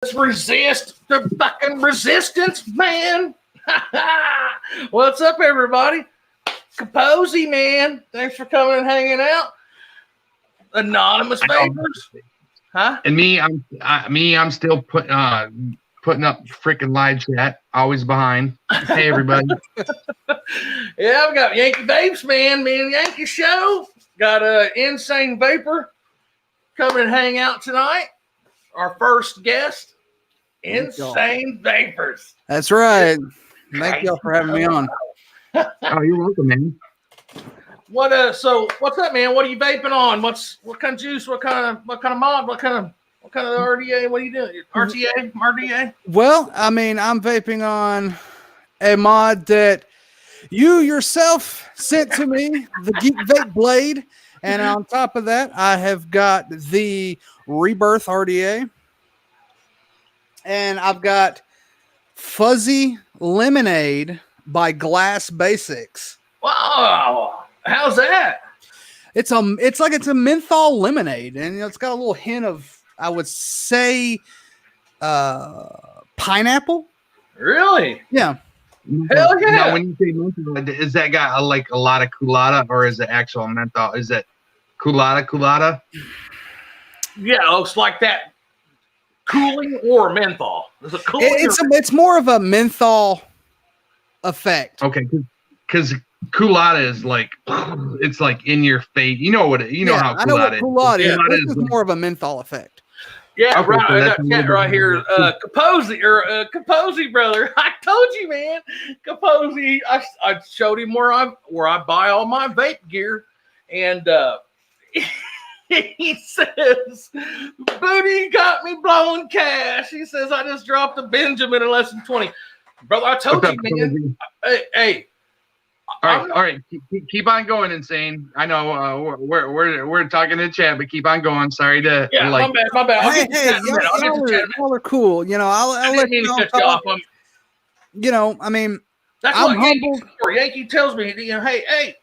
Let's resist the fucking resistance, man. What's up, everybody? Caposey, man. Thanks for coming and hanging out. Anonymous Vapers. Huh? And I'm still putting up freaking live chat, always behind. Hey, everybody. Yeah, we got Yankee Vapes, man. Me and Yankee show. Got a Insane Vapor coming and hang out tonight. Our first guest, Insane Vapors. That's right. Thank y'all for having me on. Oh, you're welcome, man. So what's up, man? What are you vaping on? What kind of juice? What kind of mod? What kind of RDA? What are you doing? RDA? Well, I mean, I'm vaping on a mod that you yourself sent to me, the Geek Vape Blade. And on top of that, I have got the Rebirth RDA. And I've got Fuzzy Lemonade by Glass Basics. Wow. How's that? It's like a menthol lemonade, and it's got a little hint of, I would say, pineapple. Really? Yeah. Hell yeah. Now, when you say menthol, is that got a lot of culotta, or is it actual menthol? Is it culotta? Yeah, it's like that. Cooling or menthol? Is it cooling? It's more of a menthol effect. Okay, because culotta is like, it's like in your face. You know what? How culotta is. I know what culotta is. Culotta This is more of a menthol effect. Yeah, okay, right. so I that's got chat right here. Caposey, brother. I told you, man. Caposey. I showed him where I buy all my vape gear, and he says, "Booty got me blowing cash." He says, "I just dropped a Benjamin in less than 20." Brother, I told you, man. Hey. All right. Keep on going, Insane. I know we're talking in chat, but keep on going. Sorry to my bad. Y'all are cool. I'll let you know. I mean, that's I'm what humbled. Yankee tells me, hey.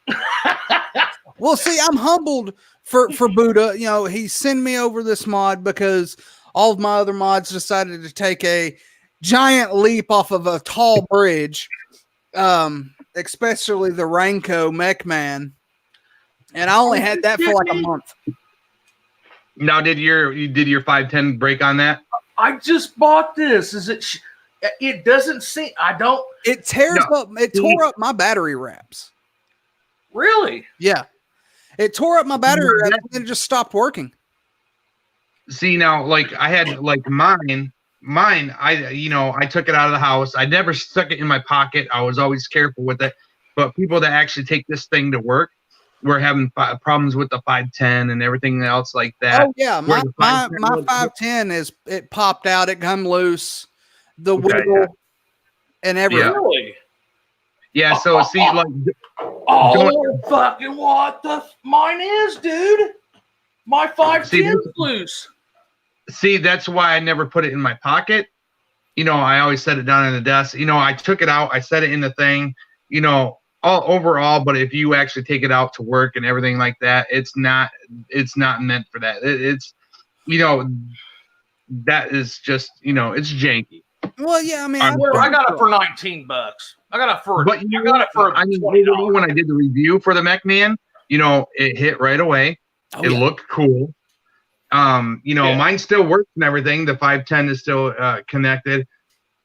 Well, see, I'm humbled for Buddha. He sent me over this mod because all of my other mods decided to take a giant leap off of a tall bridge. Especially the Rainco Mech Man, and I only had that for like a month. Now, did your 510 break on that? I just bought this. Is it? It doesn't seem. I don't. It tears up. It tore up my battery wraps. Really? Yeah, it tore up my battery wraps, and it just stopped working. See, now, like I had like mine. I took it out of the house. I never stuck it in my pocket. I was always careful with it. But people that actually take this thing to work were having problems with the 510 and everything else like that. Oh yeah, my 510 it popped out. It come loose. The wheel and everything. Really? Yeah. So see, like, fucking what mine is, dude. My 510's loose. See, that's why I never put it in my pocket. I always set it down on the desk. I took it out. I set it in the thing, all overall. But if you actually take it out to work and everything like that, it's not meant for that. It's that is just, it's janky. Well, yeah, I mean, I got it for $19. I got it for $20. When I did the review for the Mech Man, it hit right away. It looked cool. Mine still works and everything. The 510 is still connected,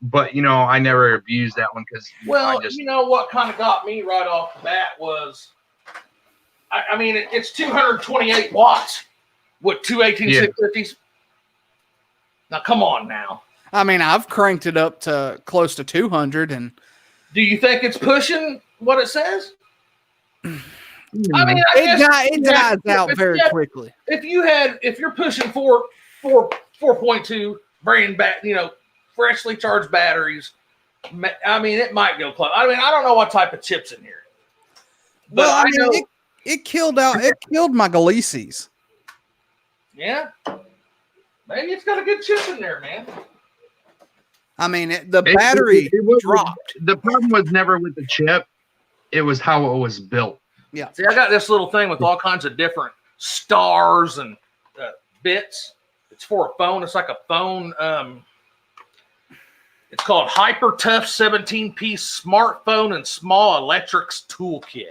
but I never abused that one because what kind of got me right off the bat was, I mean, it's 228 watts with two 18650s. Now, come on now. I mean, I've cranked it up to close to 200, and do you think it's pushing what it says? I mean, it dies out very quickly. If you're pushing 4.2 brand back, freshly charged batteries, I mean, it might go close. I mean, I don't know what type of chips in here, but I know it killed my Galeases. Yeah, maybe it's got a good chip in there, man. I mean, the battery dropped. The problem was never with the chip; it was how it was built. Yeah. See, I got this little thing with all kinds of different stars and bits. It's for a phone. It's like a phone It's called Hyper Tough 17-piece smartphone and small electrics toolkit.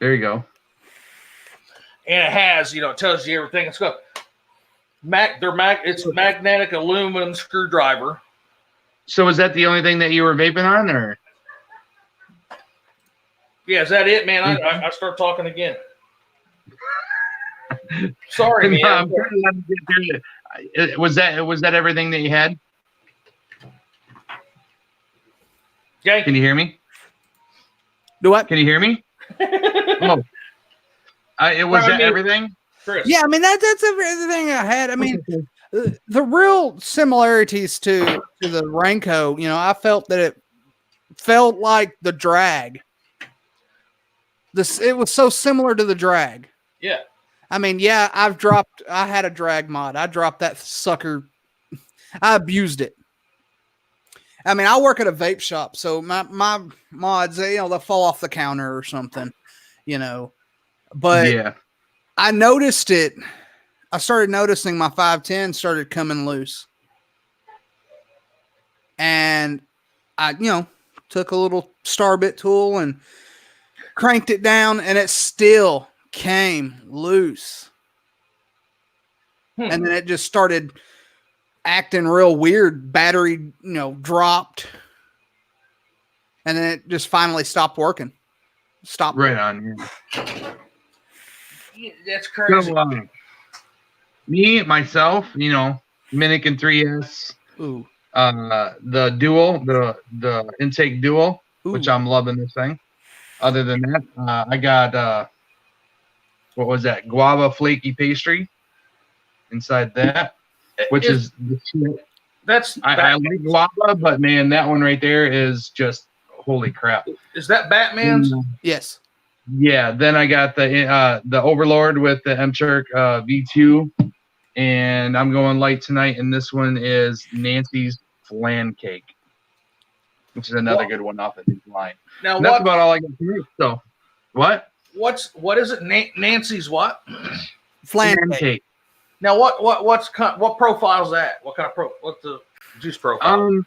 There you go. And it has, it tells you everything. It's got it's magnetic aluminum screwdriver. So is that the only thing that you were vaping on, or? Yeah, is that it, man? I start talking again. Sorry, man. No, I'm trying to let me get through it. Was that everything that you had? Yankee. Can you hear me? Do what? Can you hear me? Oh. Was that everything? Chris. Yeah, I mean that's everything I had. I mean, the real similarities to the Raincoat, I felt that it felt like the Drag. It was so similar to the Drag. Yeah. I mean, yeah, I had a Drag mod. I dropped that sucker. I abused it. I mean, I work at a vape shop, so my mods, they'll fall off the counter or something, But yeah, I noticed it. I started noticing my 510 started coming loose. And I, took a little Starbit tool and cranked it down, and it still came loose. And then it just started acting real weird. Battery, dropped. And then it just finally stopped working. Stopped. Right on. Yeah, that's crazy. So, me, myself, Minikin 3S. Ooh. The dual, the intake dual, which I'm loving this thing. Other than that, I got what was that? Guava flaky pastry inside that, which is the shit. I like guava, but man, that one right there is just holy crap. Is that Batman's? Yes. Yeah. Then I got the Overlord with the M-Turk V2, and I'm going light tonight. And this one is Nancy's Flan Cake, which is another good one off of his line. Now, that's about all I got to do. So, what? What is it? Nancy's what? Flan cake. Now, what profile is that? What kind of what's the juice profile?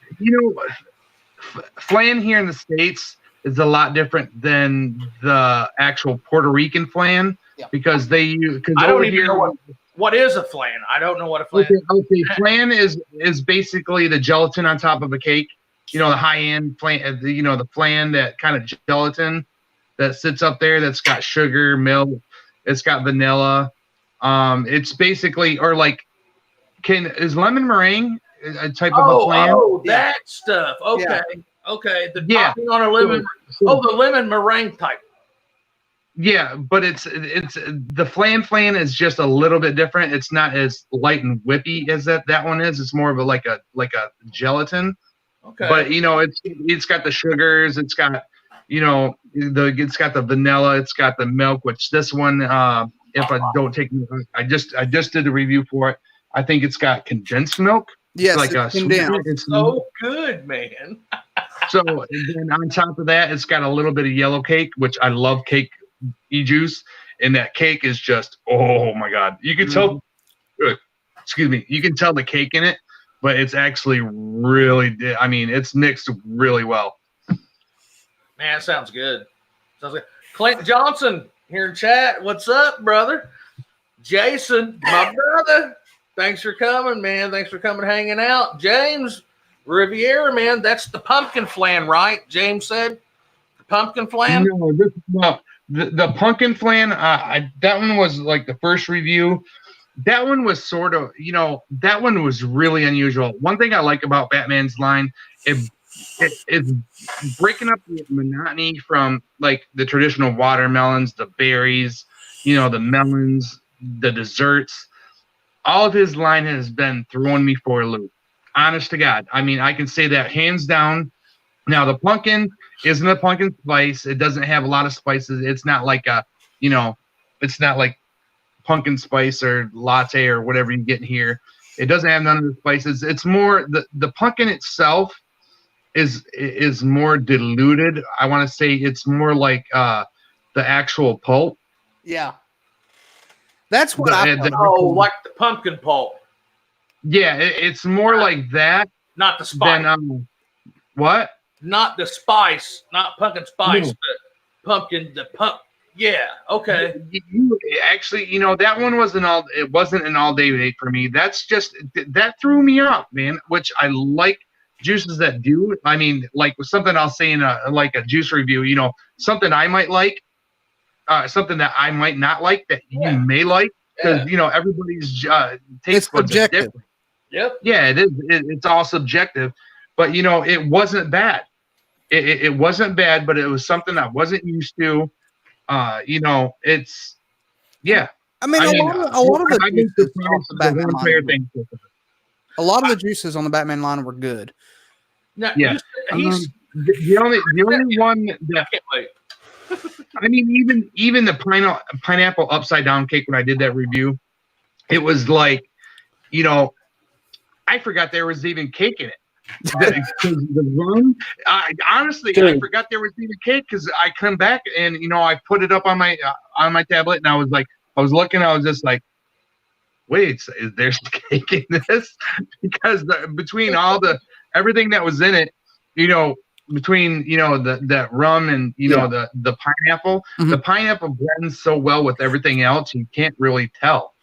Flan here in the States is a lot different than the actual Puerto Rican flan because they use. I don't even know what is a flan. I don't know what a flan is. Okay, flan is basically the gelatin on top of a cake. The high-end flan, the flan, that kind of gelatin that sits up there that's got sugar, milk, it's got vanilla. It's basically, or like, is lemon meringue a type of a flan? Oh, that stuff. Okay. Yeah. Okay. The topping on a lemon. The lemon meringue type. Yeah, but it's the flan is just a little bit different. It's not as light and whippy as that one is. It's more of like a gelatin. Okay. But it's got the sugars. It's got it's got the vanilla. It's got the milk. Which this one, if I don't take, I just did a review for it. I think it's got condensed milk. Yes, like it's condensed. It's so good, man. So and then on top of that, it's got a little bit of yellow cake, which I love cake juice, and that cake is just, oh my god, you can tell. Excuse me, you can tell the cake in it, but it's actually really. I mean, it's mixed really well. Man, that sounds good. Sounds good. Clinton Johnson here in chat. What's up, brother? Jason, my brother. Thanks for coming, man. Thanks for coming, hanging out. James Riviera, man. That's the pumpkin flan, right? James said the pumpkin flan. No, the pumpkin flan. That one was like the first review. That one was sort of, that one was really unusual. One thing I like about Batman's line, it's breaking up the monotony from like the traditional watermelons, the berries, the melons, the desserts. All of his line has been throwing me for a loop. Honest to God. I mean, I can say that hands down. Now, the pumpkin isn't a pumpkin spice. It doesn't have a lot of spices. It's not like it's not like pumpkin spice or latte or whatever you get in here. It doesn't have none of the spices. It's more the pumpkin itself is more diluted. I want to say it's more like the actual pulp. Yeah. That's what I thought. Oh, like the pumpkin pulp. Yeah, it's more like that. Not the spice. Than, what? Not the spice. Not pumpkin spice, No. but pumpkin. The pump. Yeah. Okay. Actually, that one wasn't an all day vape for me. That's just that threw me off, man. Which I like juices that do. I mean, like something I'll say in a juice review. Something I might like, something that I might not like that you may like, because everybody's taste buds are different. Yep. Yeah, it is. It's all subjective, but it wasn't bad. It wasn't bad, but it was something I wasn't used to. It's yeah. I mean, a lot of the juices off the Batman line. A lot of the juices on the Batman line were good. No, yeah, he's the only one that I can't wait. I mean, even the pineapple upside down cake when I did that review, it was like, I forgot there was even cake in it. The rum, honestly, I forgot there was even cake because I come back and I put it up on my tablet and I was looking, I was just like, wait, is there cake in this? Because between everything that was in it, between that rum and the pineapple, the pineapple blends so well with everything else, you can't really tell.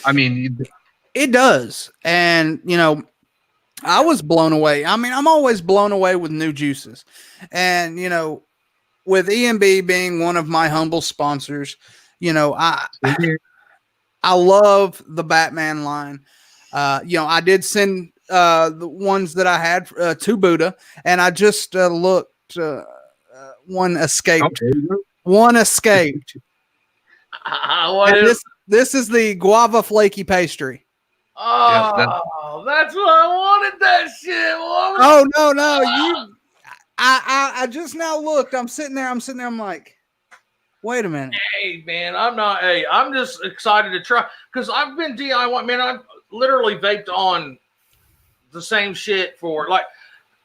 I mean, it does, and I was blown away. I mean, I'm always blown away with new juices. And, with EMB being one of my humble sponsors, I love the Batman line. I did send the ones that I had to Buddha, and I just looked. One escaped. One escaped. This is the guava flaky pastry. Oh, that's what I wanted. That shit. Oh no! I just now looked. I'm sitting there. I'm like, wait a minute. Hey man, I'm just excited to try because I've been DIY. Man, I've literally vaped on the same shit for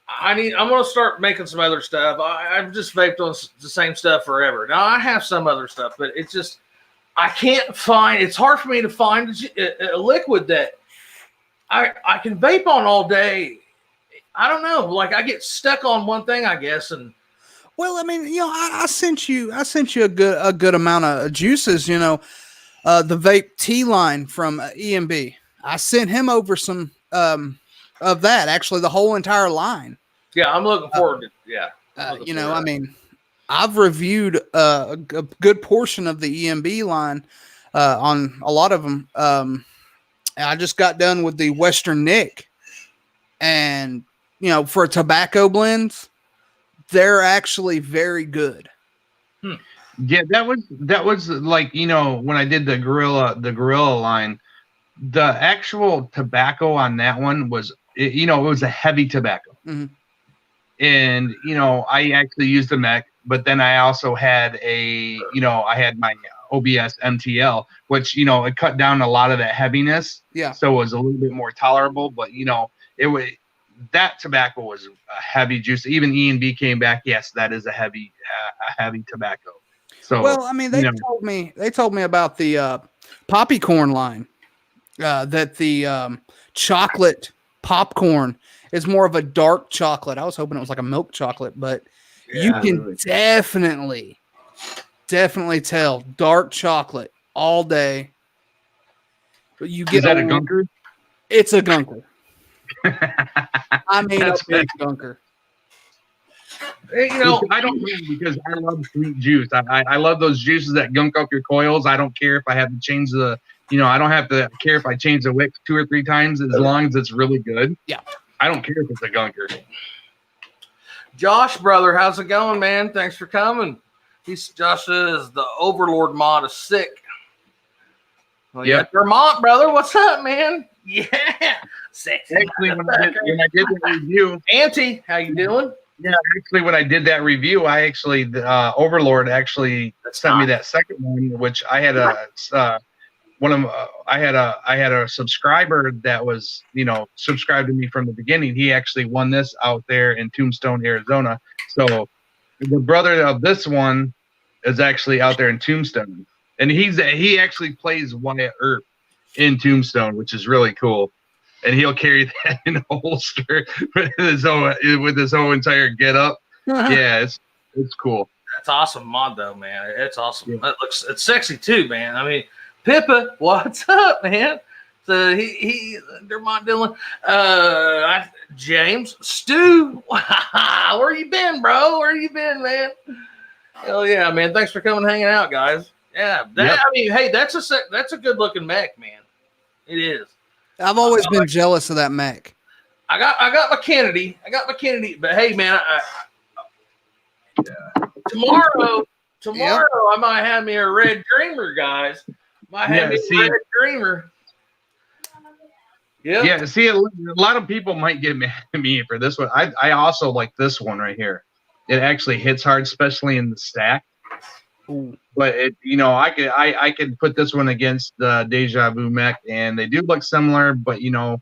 I'm gonna start making some other stuff. I've just vaped on the same stuff forever. Now I have some other stuff, but it's just I can't find. It's hard for me to find a liquid that I can vape on all day. I don't know. I get stuck on one thing, I guess. And well, I mean, I sent you a good amount of juices. The vape T line from EMB. I sent him over some of that. Actually, the whole entire line. Yeah, I'm looking forward to. Yeah, I mean, I've reviewed a good portion of the EMB line on a lot of them. I just got done with the Western Nick, and for tobacco blends, they're actually very good. Yeah, that was like when I did the Gorilla line, the actual tobacco on that one was it was a heavy tobacco, and I actually used the mech, but then I also had I had my OBS MTL, which it cut down a lot of that heaviness. Yeah. So it was a little bit more tolerable, but it was that tobacco was a heavy juice. Even E&B came back. Yes, that is a heavy tobacco. So well, I mean, they told me about the poppy corn line. That the chocolate popcorn is more of a dark chocolate. I was hoping it was like a milk chocolate, but you can definitely tell dark chocolate all day. But you get is that a gunker? It's a gunker. I mean, a big gunker. I don't know because I love sweet juice. I love those juices that gunk up your coils. I don't care if I have to change the. I don't have to care if I change the wick 2 or 3 times as long as it's really good. Yeah. I don't care if it's a gunker. Josh, brother, how's it going, man? Thanks for coming. Josh says the Overlord mod is sick. Well, yeah, Vermont, brother. What's up, man? Yeah. Sexy. Actually, when I did the review. Auntie, how you doing? Yeah, actually, when I did that review, Overlord actually sent me that second one, which I had I had a subscriber that was subscribed to me from the beginning. He actually won this out there in Tombstone, Arizona. So the brother of this one is actually out there in Tombstone. And he actually plays Wyatt Earp in Tombstone, which is really cool. And he'll carry that in a holster with his whole entire getup. Yeah, it's cool. That's awesome mod though, man. It's awesome. Yeah. It's sexy too, man. I mean, Pippa, what's up, man? So they're mod Dylan. James, Stu, where you been, bro? Where you been, man? Hell yeah, man. Thanks for coming and hanging out, guys. Yeah, I mean, hey, that's a good looking mech, man. It is. I've always been jealous of that mech. I got my Kennedy. But hey, man, tomorrow I might have me a red dreamer, guys. Might have me a red dreamer. Yep. Yeah. See, a lot of people might get mad at me for this one. I also like this one right here. It actually hits hard, especially in the stack. Ooh. But I could put this one against the Deja Vu mech, and they do look similar. But you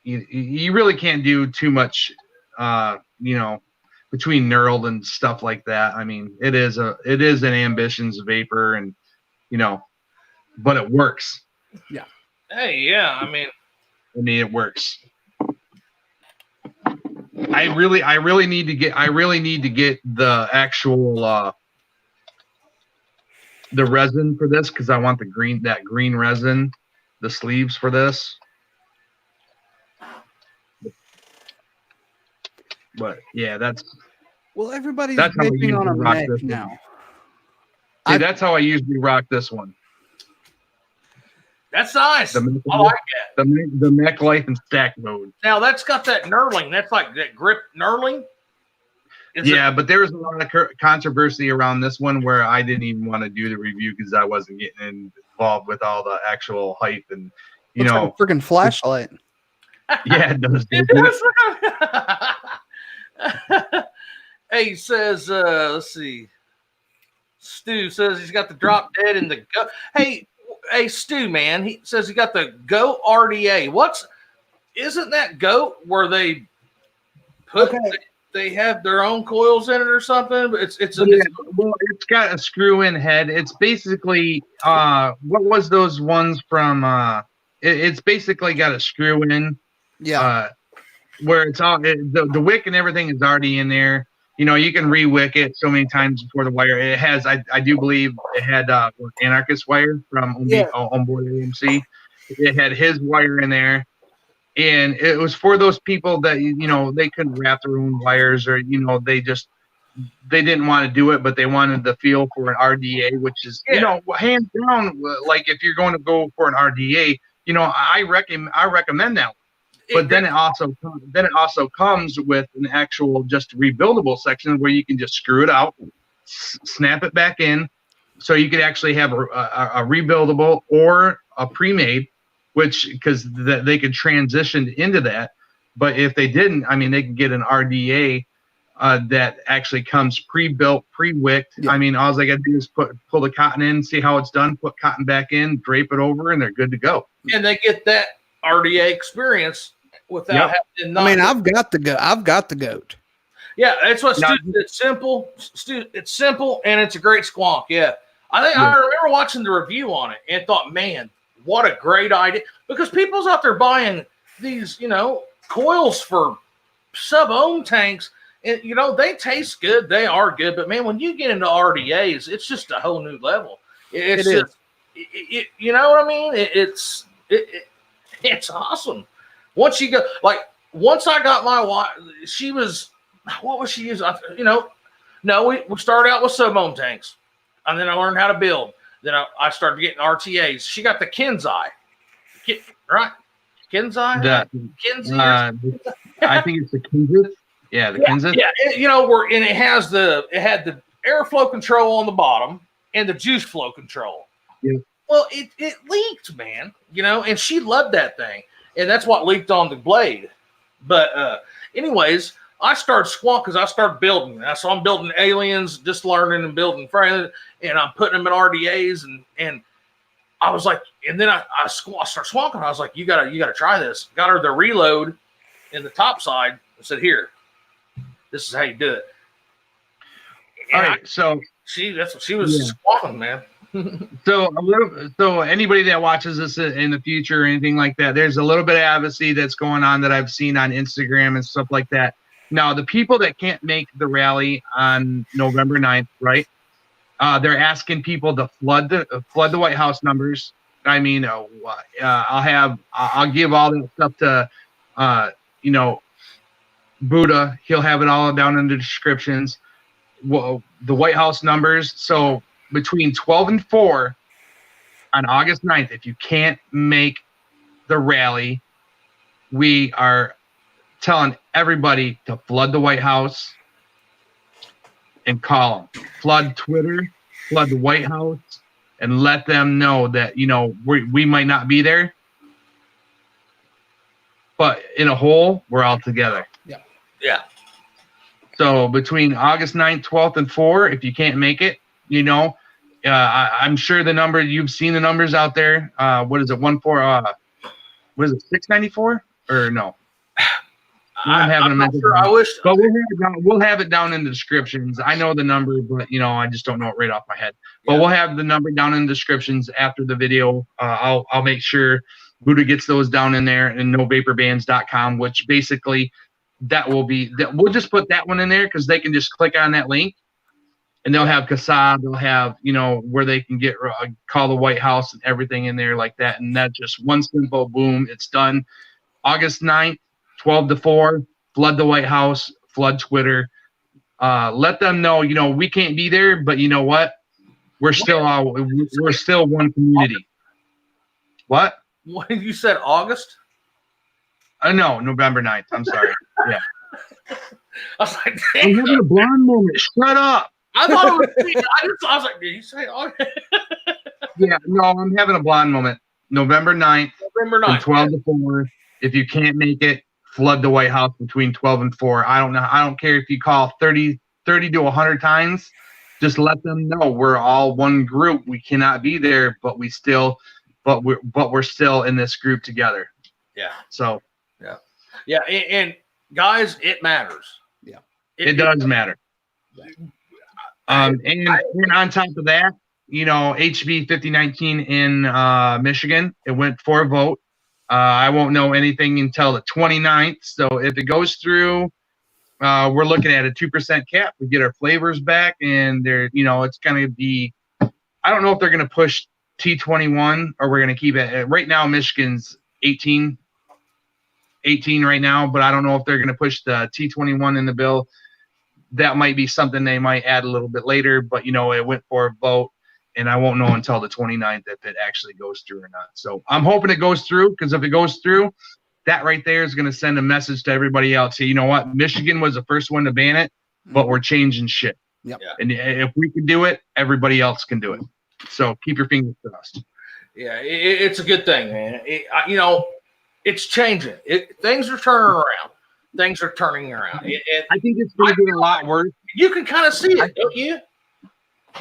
really can't do too much. Between knurled and stuff like that. I mean, it is an Ambitions Vapor, and but it works. Yeah. Hey, yeah. I mean, it works. I really need to get the actual the resin for this, because I want that green resin, the sleeves for this. But yeah, everybody's vaping on a mech now. See, that's how I usually rock this one. That's nice. I like that. The mech life and stack mode. Now that's got that knurling. That's like that grip knurling. But there was a lot of controversy around this one where I didn't even want to do the review because I wasn't getting involved with all the actual hype and Looks like a freaking flashlight. Yeah, it does. Hey, he says, let's see. Stu says he's got the drop dead in the go. Hey, Stu, man. He says he got the Go RDA. Isn't that Goat where they put they have their own coils in it or something? But it's got a screw-in head. It's basically what was those ones from? It's basically got a screw-in. Yeah. Where it's all the wick and everything is already in there. You can re-wick it so many times before the wire. It has, I do believe it had Anarchist wire from Onboard AMC. It had his wire in there. And it was for those people that, they couldn't wrap their own wires, or, they didn't want to do it, but they wanted the feel for an RDA, which is, hands down, like if you're going to go for an RDA, I recommend that one. But then it also comes with an actual just rebuildable section where you can just screw it out, snap it back in, so you could actually have a rebuildable or a pre-made, because they could transition into that. But if they didn't, I mean, they can get an RDA that actually comes pre-built, pre-wicked. Yeah. I mean, all they got to do is pull the cotton in, see how it's done, put cotton back in, drape it over, and they're good to go. And they get that RDA experience without having to. I mean, I've got the Goat. Yeah, that's what it's simple. It's simple and it's a great squonk. Yeah, I remember watching the review on it and thought, man, what a great idea! Because people's out there buying these, coils for sub-ohm tanks, and they taste good, they are good, but man, when you get into RDAs, it's just a whole new level. You know what I mean? It's awesome. Once I got my wife, she was, what was she using? We started out with sub-ohm tanks, and then I learned how to build. Then I started getting RTAs. She got the Kenzai, right? Kenzai? I think it's the Kenzai. Yeah, the Kenzai. Yeah, and it had the airflow control on the bottom and the juice flow control. Yeah. Well, it leaked, man, and she loved that thing. And that's what leaked on the blade. But anyways, I started squonk because I started building. So I'm building aliens, just learning and building frames, and I'm putting them in RDAs. And I was like, and then I started squonking. I was like, you gotta try this. Got her the reload in the top side and said, here, this is how you do it. And all right, so she was squonking, man. So anybody that watches this in the future or anything like that, there's a little bit of advocacy that's going on that I've seen on Instagram and stuff like that. Now, the people that can't make the rally on November 9th, right? They're asking people to flood the White House numbers. I mean, I'll give all that stuff to Buddha. He'll have it all down in the descriptions. Well, the White House numbers. So between 12 and 4 on August 9th, if you can't make the rally, we are telling everybody to flood the White House and call them. Flood Twitter, flood the White House, and let them know that, we might not be there, but in a whole, we're all together. Yeah. So between August 9th, 12th, and 4, if you can't make it, I'm sure the number, you've seen the numbers out there. What is it? 694 or no? I'm having a mental. Sure, I wish, but we'll have it down in the descriptions. I know the number, but I just don't know it right off my head. But we'll have the number down in the descriptions after the video. I'll make sure Buddha gets those down in there, and novaporbands.com, which basically we'll just put that one in there because they can just click on that link. And they'll have Kasab, they'll have, where they can get call the White House and everything in there like that. And that's just one simple boom. It's done. August 9th, 12 to 4, flood the White House, flood Twitter. Let them know, we can't be there, but you know what? We're still one community. What? What you said, August? No, November 9th. I'm sorry. Yeah. I was like, I'm having a blonde moment. Shut up. I thought it was. I was like, did you say August? Yeah, no, I'm having a blonde moment. November 9th, November 9th. From 12 to 4. If you can't make it, flood the White House between 12 and 4. I don't know. I don't care if you call 30 to 100 times. Just let them know we're all one group. We cannot be there, but we're still in this group together. Yeah. So. Yeah, and guys, it matters. Yeah. It does matter. And on top of that, HB 5019 in Michigan, it went for a vote. I won't know anything until the 29th. So if it goes through, we're looking at a 2% cap. We get our flavors back, and it's going to be. I don't know if they're going to push T21 or we're going to keep it. Right now, Michigan's 18 right now, but I don't know if they're going to push the T21 in the bill. That might be something they might add a little bit later, but it went for a vote, and I won't know until the 29th if it actually goes through or not. So I'm hoping it goes through, because if it goes through, that right there is going to send a message to everybody else. Say, you know what? Michigan was the first one to ban it, but we're changing shit. Yep. And if we can do it, everybody else can do it. So keep your fingers crossed. Yeah, it's a good thing, man. It's changing. Things are turning around. Things are turning around. I think it's going to get a lot worse. You can kind of see it, don't you?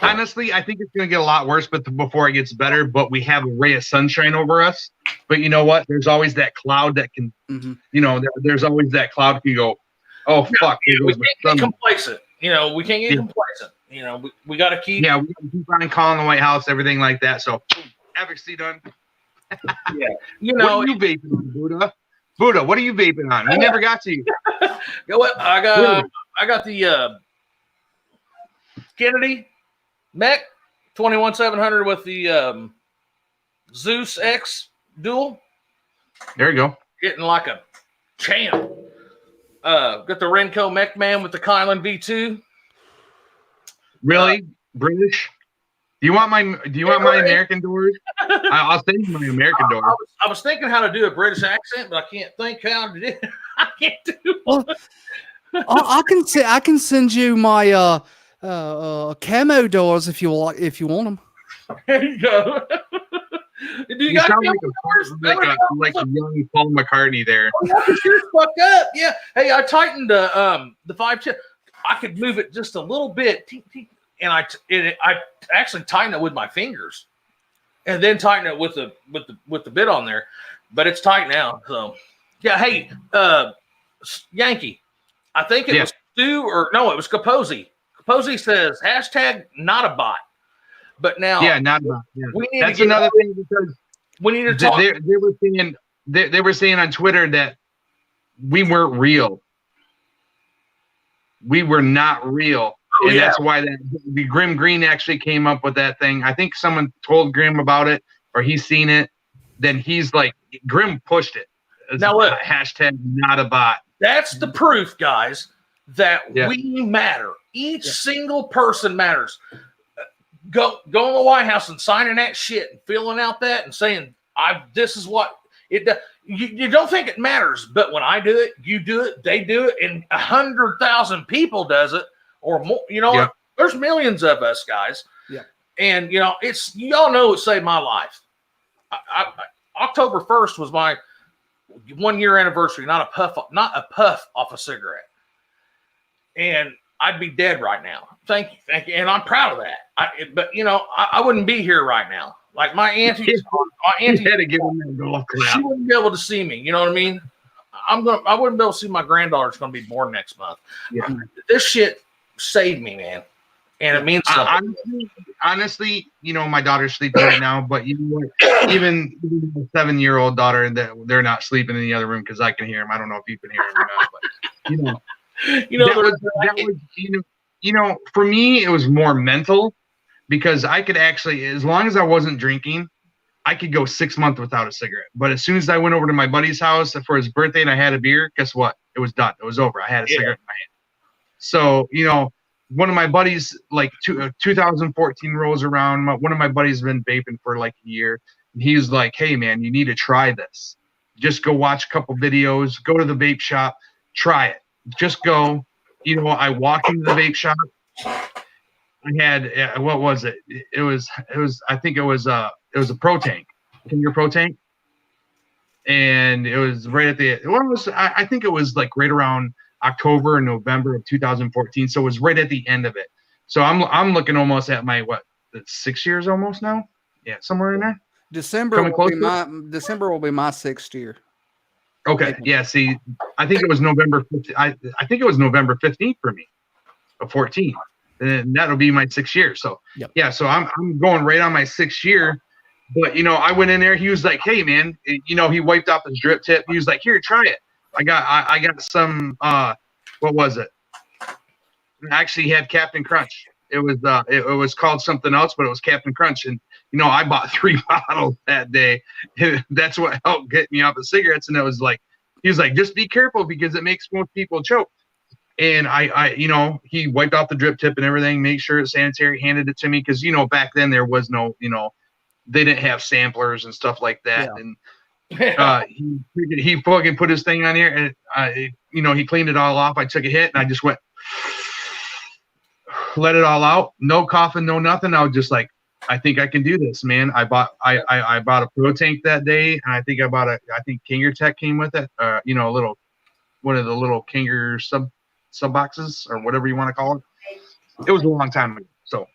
Honestly, I think it's going to get a lot worse, but before it gets better. But we have a ray of sunshine over us. But you know what? There's always that cloud that can, there's always that cloud can go, oh, fuck. We can't get complacent. We can't get complacent. We got to keep. Yeah, we got to keep on calling the White House, everything like that. So, advocacy done. Yeah. What are you vaping on, Buddha? Buddha, what are you vaping on? I never got to you. You know what? I got the Kennedy Mech 21700 with the Zeus X dual. There you go. Getting like a champ. Got the Renko Mech Man with the Kylan V2. Really? British? Do you want my American doors? I'll send you my American doors. I was thinking how to do a British accent, but I can't think how to do it. I can't do it. I can send you my camo doors if you want them. There you go. Do you got sound like a young Paul McCartney there. Fuck up. Yeah. Hey, I tightened the 5 I could move it just a little bit. And I actually tighten it with my fingers, and then tighten it with the bit on there, but it's tight now. So yeah. Hey, Yankee, I think it was Stu, or no, it was Kaposi. Kaposi says # not a bot. But now, Yeah, not about. Yeah. we need That's to get another thing because we need to talk. they were saying on Twitter that we weren't real. We were not real. Oh, And yeah. that's why the Grim Green actually came up with that thing. I think someone told Grim about it, or he's seen it. Then he's like, Grim pushed it. It's Now look, hashtag not a bot. that's the proof, guys, that Yeah. we matter. Each single person matters. Go in the White House and signing that shit and filling out that and saying, this is what it does. You don't think it matters, but when I do it, you do it, they do it, and 100,000 people does it or more. You know, Yeah. there's millions of us guys. Yeah. And you know, y'all know it saved my life. October 1st was my 1 year anniversary, not a puff off a cigarette. And I'd be dead right now. Thank you. And I'm proud of that. But you know, I wouldn't be here right now. Like my auntie, Had to give him that golf clap. she wouldn't be able to see me. You know what I mean? I wouldn't be able to see my granddaughter's going to be born next month. Yeah. This shit saved me, man, and it means something. Honestly, you know, my daughter's sleeping right now, but you know what? Even a 7-year-old daughter, they're not sleeping in the other room because I can hear them. I don't know if you can hear them or not, but you know. You know, for me, it was more mental because I could actually, as long as I wasn't drinking, I could go 6 months without a cigarette. But as soon as I went over to my buddy's house for his birthday and I had a beer, guess what? It was done. It was over. I had a cigarette in my hand. So, you know, one of my buddies, like 2014 rolls around. One of my buddies has been vaping for like a year. And he's like, hey, man, you need to try this. Just go watch a couple videos, go to the vape shop, try it. Just go. You know, I walked into the vape shop. I had what was it? It was. I think it was a Pro Tank. Your Pro Tank, and it was right at the. Well, it was. I think it was like right around October and November of 2014. So it was right at the end of it. So I'm looking almost at my 6 years almost now. Yeah, somewhere in there. December will be my 6th year. Okay. Yeah. See, I think it was November 15th. I think it was November 15th for me, of 14, and that'll be my 6th year. So yeah. So I'm going right on my 6th year. But you know, I went in there. He was like, "Hey, man," you know, he wiped off his drip tip. He was like, "Here, try it." I got some. What was it? I actually had Captain Crunch. It was called something else, but it was Captain Crunch. And you know, I bought 3 bottles that day. That's what helped get me off of cigarettes. And it was like, he was like, just be careful because it makes most people choke. And I you know, he wiped off the drip tip and everything, made sure it's sanitary, handed it to me because you know, back then there was no, you know, they didn't have samplers and stuff like that. Yeah. And he fucking put his thing on here and you know, he cleaned it all off. I took a hit and I just went. Let it all out, no coughing, no nothing. I was just like, I think I can do this, man. I bought a Pro Tank that day, and I think Kinger Tech came with it. You know, one of the little Kinger sub boxes or whatever you want to call it. It was a long time ago. So,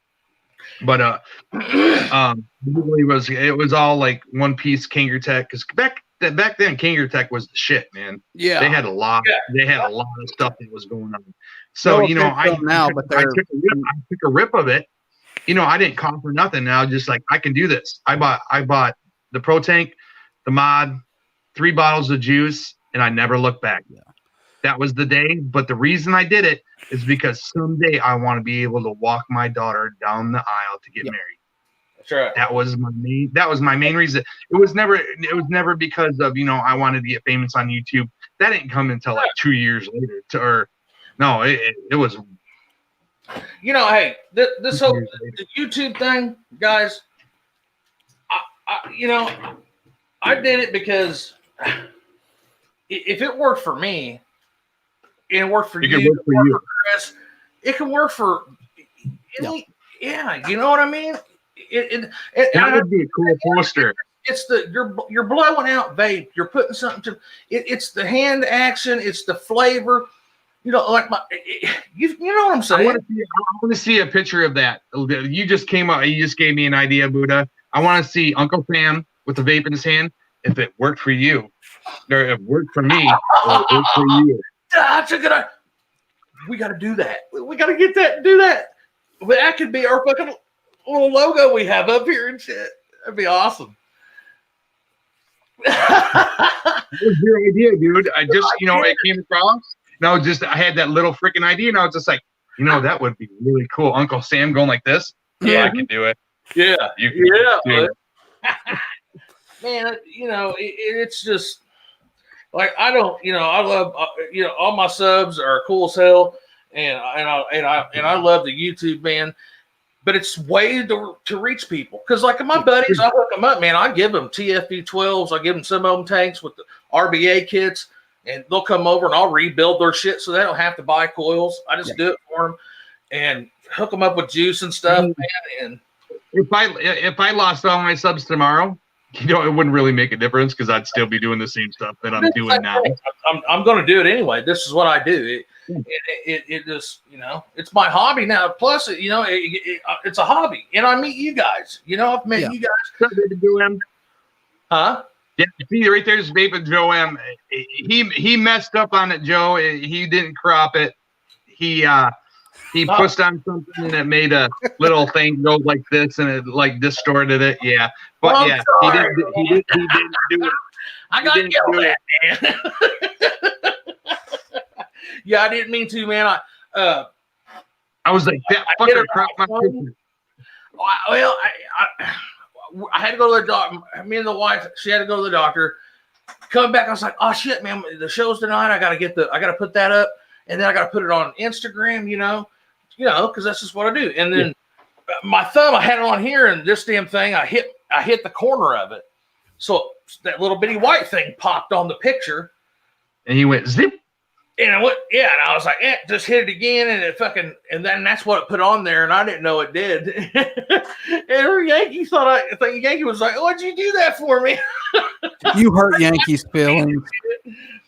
but it was all like one piece Kinger Tech because back then Kinger Tech was the shit, man. Yeah, they had a lot of stuff that was going on. So you know, I took a rip of it. You know, I didn't cough or nothing. I was just like, I can do this. I bought the Pro Tank, the mod, 3 bottles of juice, and I never looked back. Yeah. That was the day. But the reason I did it is because someday I want to be able to walk my daughter down the aisle to get married. That's right. That was my main reason. It was never because of, you know, I wanted to get famous on YouTube. That didn't come until like 2 years later. No, it was. You know, hey, this whole the YouTube thing, guys. I did it because if it worked for me, and it worked for you, for Chris, it can work for. Yeah, you know what I mean. That would be a cool poster. It's you're blowing out vape. You're putting something to. It's the hand action. It's the flavor. You know, like you know what I'm saying. I want to see a picture of that. You just came up. You just gave me an idea, Buddha. I want to see Uncle Sam with the vape in his hand. If it worked for you, or if it worked for me, or it worked for you. That's a good idea. We got to do that. We got to get that. Do that. But that could be our fucking little logo we have up here and shit. That'd be awesome. That was your idea, dude. I just, it came across. No, I had that little freaking idea, and I was just like, that would be really cool. Uncle Sam going like this. Yeah. I can do it. Yeah. You can do it. Man, it's just like I don't, I love, all my subs are cool as hell, and I love the YouTube, man. But it's way to reach people because, like my buddies, I hook them up, man. I give them TFB 12s, I give them some of them tanks with the RBA kits, and they'll come over and I'll rebuild their shit so they don't have to buy coils. I just do it for them and hook them up with juice and stuff, man. And if I lost all my subs tomorrow, it wouldn't really make a difference because I'd still be doing the same stuff that I'm doing now. I'm going to do it anyway. This is what I do. It just, it's my hobby now. Plus, it's a hobby, and I meet you guys. I've met you guys. Huh? Yeah, see right there's Vape and Joe M. He messed up on it, Joe. He didn't crop it. He pushed on something that made a little thing go like this, and it like distorted it. Yeah, but well, yeah, he didn't do it. I got yelled at, man. Yeah, I didn't mean to, man. I was like, that fucker cropped my picture. Well, I had to go to the doctor. Me and the wife, she had to go to the doctor. Coming back, I was like, oh shit, man, the show's tonight. I gotta put that up, and then I gotta put it on Instagram, because that's just what I do. And then my thumb, I had it on here, and this damn thing, I hit the corner of it, so that little bitty white thing popped on the picture, and he went zip. And I went, and I was like, just hit it again, and it fucking, and then that's what it put on there, and I didn't know it did. And Yankee Yankee was like, what'd you do that for me? You hurt Yankee's feelings.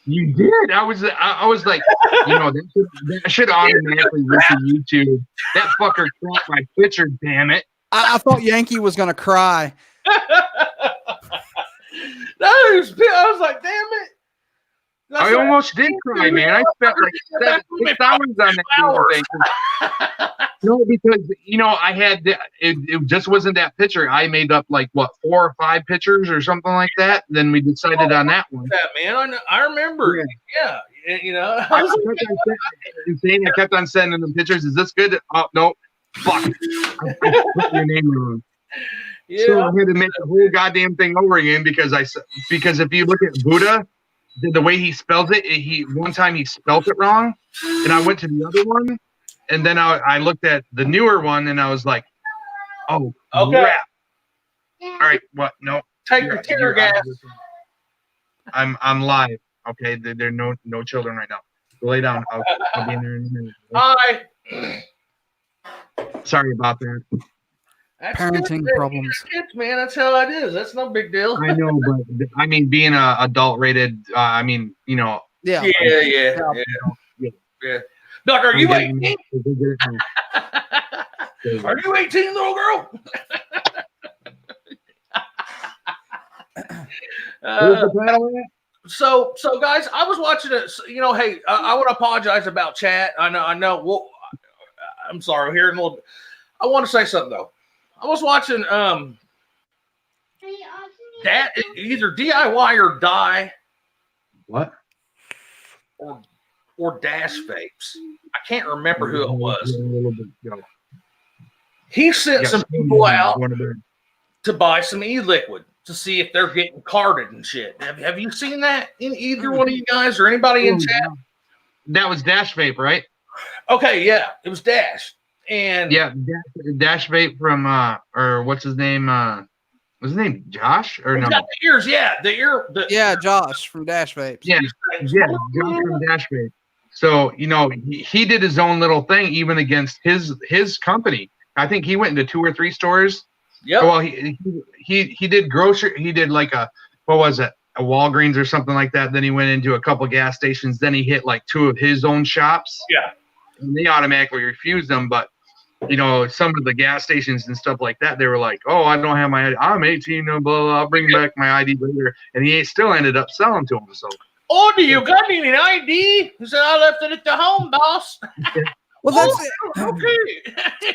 You did. I was like, that should automatically went to YouTube. That fucker cropped my picture, damn it. I thought Yankee was gonna cry. I was like, damn it. I almost did cry, man. I spent like 6 hours on that thing. No, because I had it just wasn't that picture. I made up like 4 or 5 pictures or something like that. Then we decided on that one. Yeah, man, I remember. Yeah. I kept on sending them pictures. Is this good? Oh no, fuck! I put your name wrong. Yeah. So I had to make the whole goddamn thing over again because if you look at Buddha. The way he spells it, one time he spelled it wrong, and I went to the other one, and then I looked at the newer one, and I was like, "Oh, crap!" All right, what? No, take your tear gas. I'm live. Okay, there are no children right now. Go lay down. I'll be in there in a minute. Hi. Sorry about that. That's parenting problems. Kids, man, that's how it is. That's no big deal. I know, but I mean, being a adult rated, Yeah. Yeah. Doc, are you 18? Are you 18, little girl? So guys, I was watching it. Hey, I want to apologize about chat. I know. Well, I'm sorry. Here in a little bit. I want to say something though. I was watching that either DIY or die. What? Or Dash Vapes. I can't remember who it was. He sent some people out to buy some e-liquid to see if they're getting carded and shit. Have you seen that in either one of you guys or anybody in chat? That was Dash Vape, right? Okay, yeah, it was Dash. And yeah, Dash Vape from or what's his name? Was his name Josh or no? Got the ears, yeah, Josh from Dash Vapes. Yeah, Josh from Dash Vape. So he did his own little thing even against his company. I think he went into 2 or 3 stores. Yeah. Well, he did grocery. He did like a Walgreens or something like that. Then he went into a couple gas stations. Then he hit like 2 of his own shops. Yeah. And they automatically refused them, but some of the gas stations and stuff like that, they were like, "Oh, I don't have my ID. I'm 18, blah, blah, I'll bring back my ID later." And he still ended up selling to them. So, do you got any ID? He said, "I left it at the home, boss." Well, that's okay.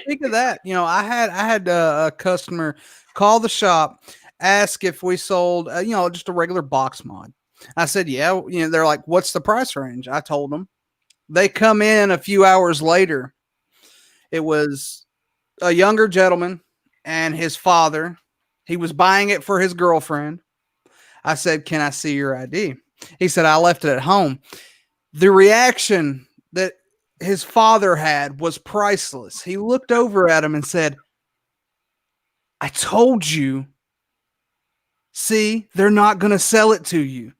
Speak of that, I had a customer call the shop, ask if we sold, just a regular box mod. I said, yeah. They're like, what's the price range? I told them. They come in a few hours later. It was a younger gentleman and his father. He was buying it for his girlfriend. I said, can I see your ID? He said, I left it at home. The reaction that his father had was priceless. He looked over at him and said, I told you. See, they're not going to sell it to you.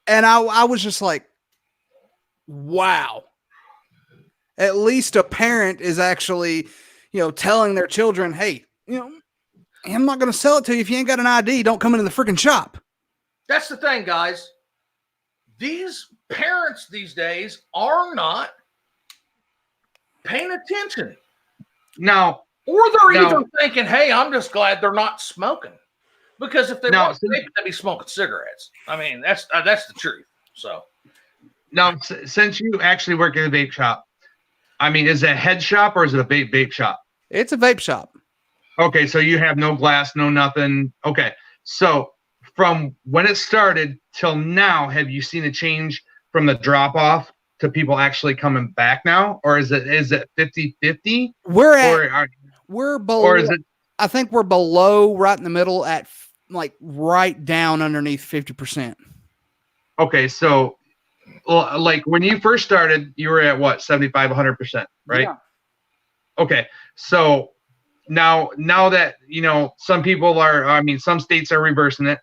And I was just like, wow. At least a parent is actually, telling their children, hey, I'm not going to sell it to you. If you ain't got an ID, don't come into the freaking shop. That's the thing, guys. These parents these days are not paying attention. Now, or they're either thinking, hey, I'm just glad they're not smoking. Because if they weren't vaping, they'd be smoking cigarettes. I mean, that's the truth. So now, since you actually work in a vape shop, I mean, is it a head shop or is it a vape shop? It's a vape shop. Okay, so you have no glass, no nothing. Okay, so from when it started till now, have you seen a change from the drop off to people actually coming back now, or is it 50-50? We're below. Or is it? I think we're below, right in the middle, at like right down underneath 50%. Okay, so like when you first started, you were at what, 75, 100%, right? Yeah. Okay, so now that some people are, some states are reversing it,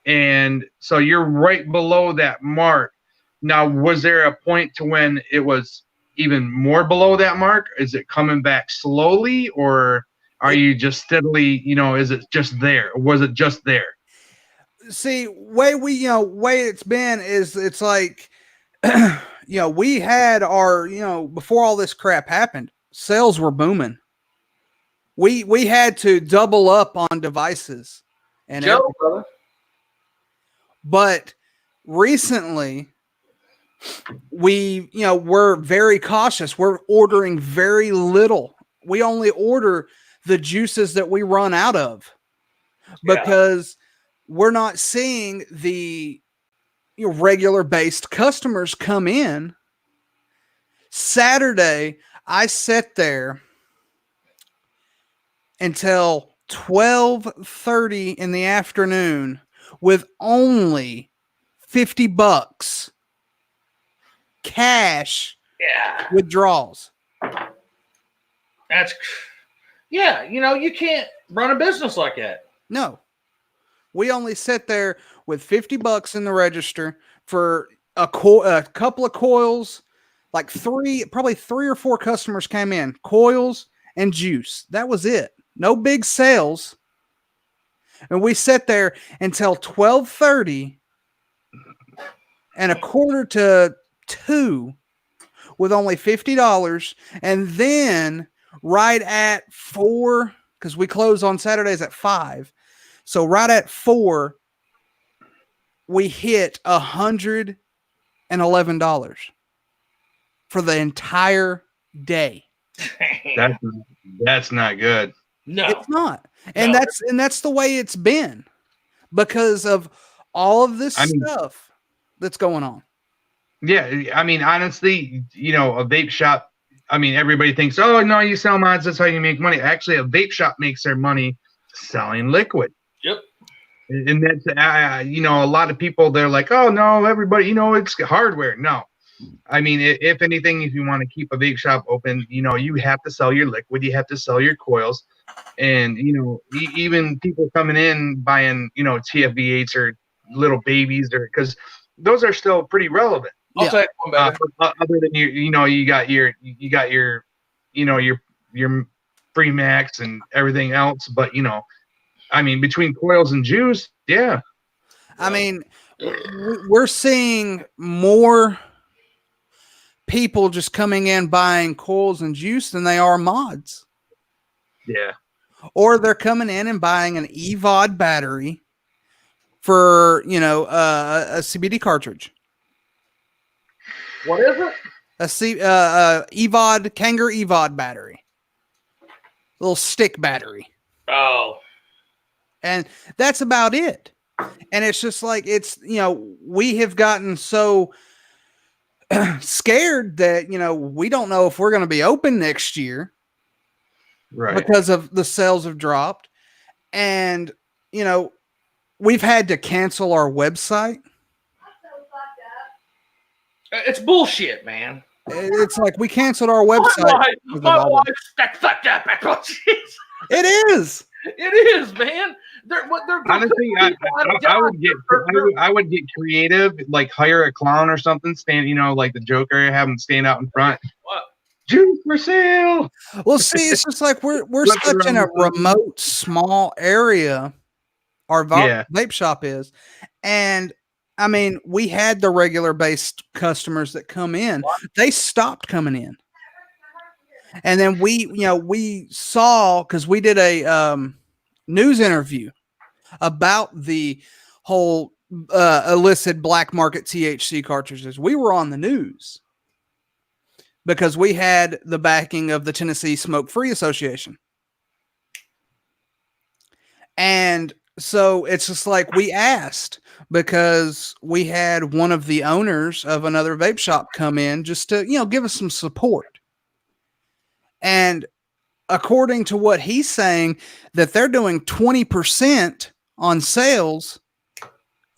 and so you're right below that mark. Now, was there a point to when it was even more below that mark? Is it coming back slowly, or are you just steadily, is it just there? Or was it just there? See, way it's been is it's like, we had our, before all this crap happened, sales were booming. We had to double up on devices and everything. But recently we're very cautious. We're ordering very little. We only order the juices that we run out of because we're not seeing the regular based customers come in. Saturday, I sat there until 12:30 in the afternoon with only $50 cash withdrawals. That's you can't run a business like that. No. We only sit there with $50 in the register for a couple of coils, like probably 3 or 4 customers came in, coils and juice. That was it. No big sales. And we sat there until 12:30 and a quarter to 2 with only $50. And then right at 4, because we close on Saturdays at 5. So right at 4, we hit $111 for the entire day. That's not good. No, it's not. And that's the way it's been because of all of this stuff that's going on. Yeah, honestly, a vape shop, everybody thinks, oh no, you sell mods, that's how you make money. Actually, a vape shop makes their money selling liquid. Yep. And that's a lot of people, they're like, oh no, everybody, it's hardware. No. If anything, if you want to keep a vape shop open, you have to sell your liquid, you have to sell your coils. And even people coming in buying TFV8s or little babies, or because those are still pretty relevant. I'll take one better. Other than you got your free max and everything else, but between coils and juice, yeah. We're seeing more people just coming in buying coils and juice than they are mods. Yeah. Or they're coming in and buying an EVOD battery for, a CBD cartridge. What is it? A Kangaroo EVOD battery. Little stick battery. Oh. And that's about it. And it's just like, we have gotten so scared that, we don't know if we're going to be open next year. Right. Because of the sales have dropped. And, we've had to cancel our website. It's bullshit, man. It's like we canceled our website. My wife's that fucked up. It is. It is, man. They're honestly, I would get creative, like hire a clown or something, stand, like the Joker, have him stand out in front. What? Juice for sale. Well, see, it's just like we're such in a remote, small area. Our vape shop is, and I mean, we had the regular based customers that come in. They stopped coming in. And then we saw, because we did a news interview about the whole illicit black market THC cartridges. We were on the news because we had the backing of the Tennessee Smoke Free Association. And so it's just like we asked, because we had one of the owners of another vape shop come in just to, give us some support. And according to what he's saying, that they're doing 20% on sales